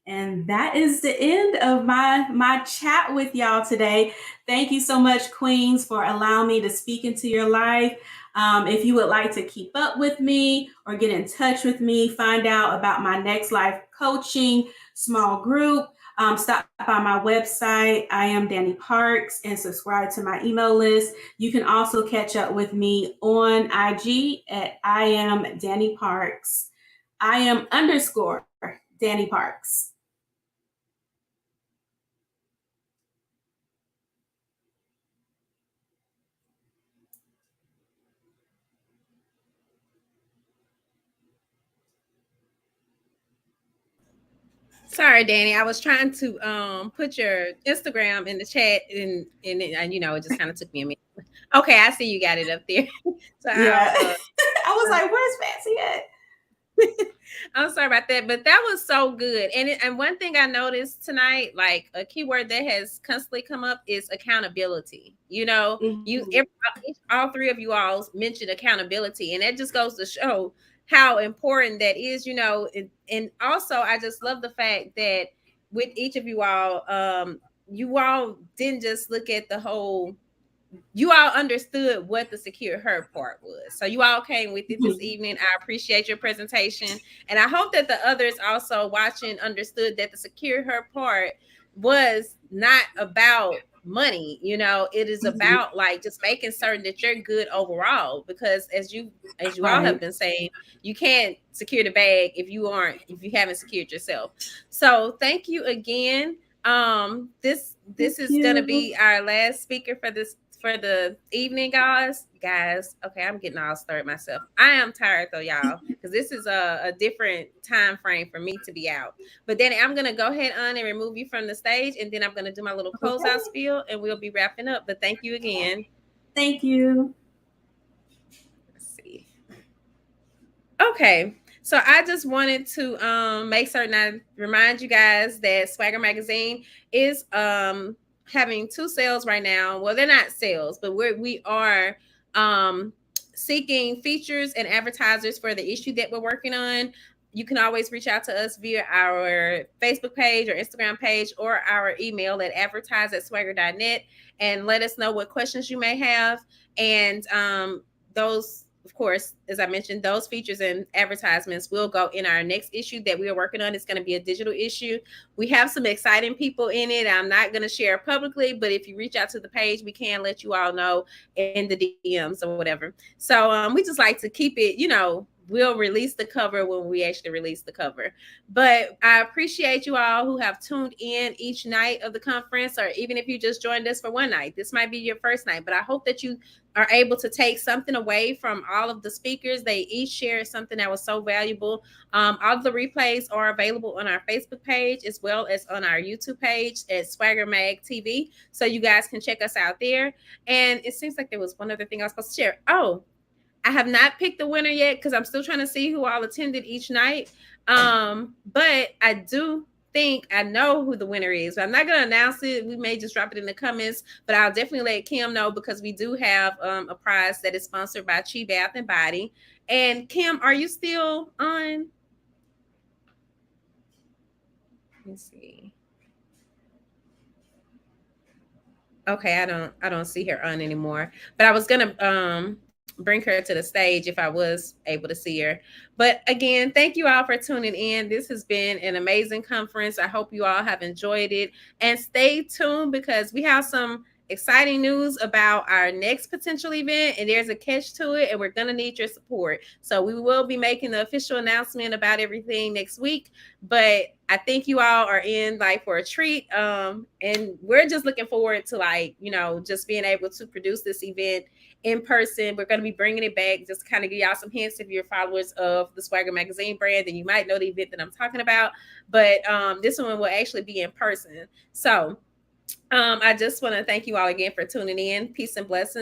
And that is the end of my chat with y'all today. Thank you so much, Queens, for allowing me to speak into your life. If you would like to keep up with me or get in touch with me, find out about my Next Life coaching small group, stop by my website, I am Danny Parks, and subscribe to my email list. You can also catch up with me on IG at I am Danny Parks. I am _ Danny Parks. Sorry, Danny. I was trying to put your Instagram in the chat, and it just kind of took me a minute. Okay, I see you got it up there. So Yeah. I'll I was like, where's Fancy at? I'm sorry about that, but that was so good. And one thing I noticed tonight, like a keyword that has constantly come up is accountability. You all three of you all mentioned accountability, and that just goes to show how important that is. And also I just love the fact that with each of you all didn't just look at the whole. You all understood what the secure her part was. So you all came with it this evening. I appreciate your presentation. And I hope that the others also watching understood that the secure her part was not about money. It is about like just making certain that you're good overall. Because as you all have been saying, you can't secure the bag if you haven't secured yourself. So thank you again. This is gonna be our last speaker for the evening, guys. Okay, I'm getting all stirred myself. I am tired though, y'all, because this is a different time frame for me to be out. But Danny, I'm gonna go ahead on and remove you from the stage, and then I'm gonna do my little closeout spiel, and we'll be wrapping up. But thank you again. Thank you. Let's see. Okay, So I just wanted to make certain I remind you guys that Swagger Magazine is having 2 sales right now. Well, they're not sales, but we are um seeking features and advertisers for the issue that we're working on. You can always reach out to us via our Facebook page or Instagram page or our email at advertise@swagger.net and let us know what questions you may have. And those, of course, as I mentioned, those features and advertisements will go in our next issue that we are working on. It's going to be a digital issue. We have some exciting people in it. I'm not going to share publicly, but if you reach out to the page, we can let you all know in the DMs or whatever. So we just like to keep it, we'll release the cover when we actually release the cover. But I appreciate you all who have tuned in each night of the conference, or even if you just joined us for one night. This might be your first night, but I hope that you are able to take something away from all of the speakers. They each shared something that was so valuable. All of the replays are available on our Facebook page as well as on our YouTube page at Swagger Mag TV. So you guys can check us out there. And it seems like there was one other thing I was supposed to share. Oh, I have not picked the winner yet because I'm still trying to see who all attended each night. But I do think I know who the winner is. I'm not going to announce it. We may just drop it in the comments, but I'll definitely let Kim know because we do have a prize that is sponsored by Chi Bath and Body. And Kim, are you still on? Let me see. Okay, I don't see her on anymore. But I was gonna bring her to the stage if I was able to see her. But again, thank you all for tuning in. This has been an amazing conference. I hope you all have enjoyed it. And stay tuned because we have some exciting news about our next potential event, and there's a catch to it, and we're gonna need your support. So we will be making the official announcement about everything next week. But I think you all are in like for a treat. And we're just looking forward to just being able to produce this event in person. We're going to be bringing it back just to kind of give y'all some hints. If you're followers of the Swagger Magazine brand, then you might know the event that I'm talking about. But this one will actually be in person. So I just want to thank you all again for tuning in. Peace and blessings.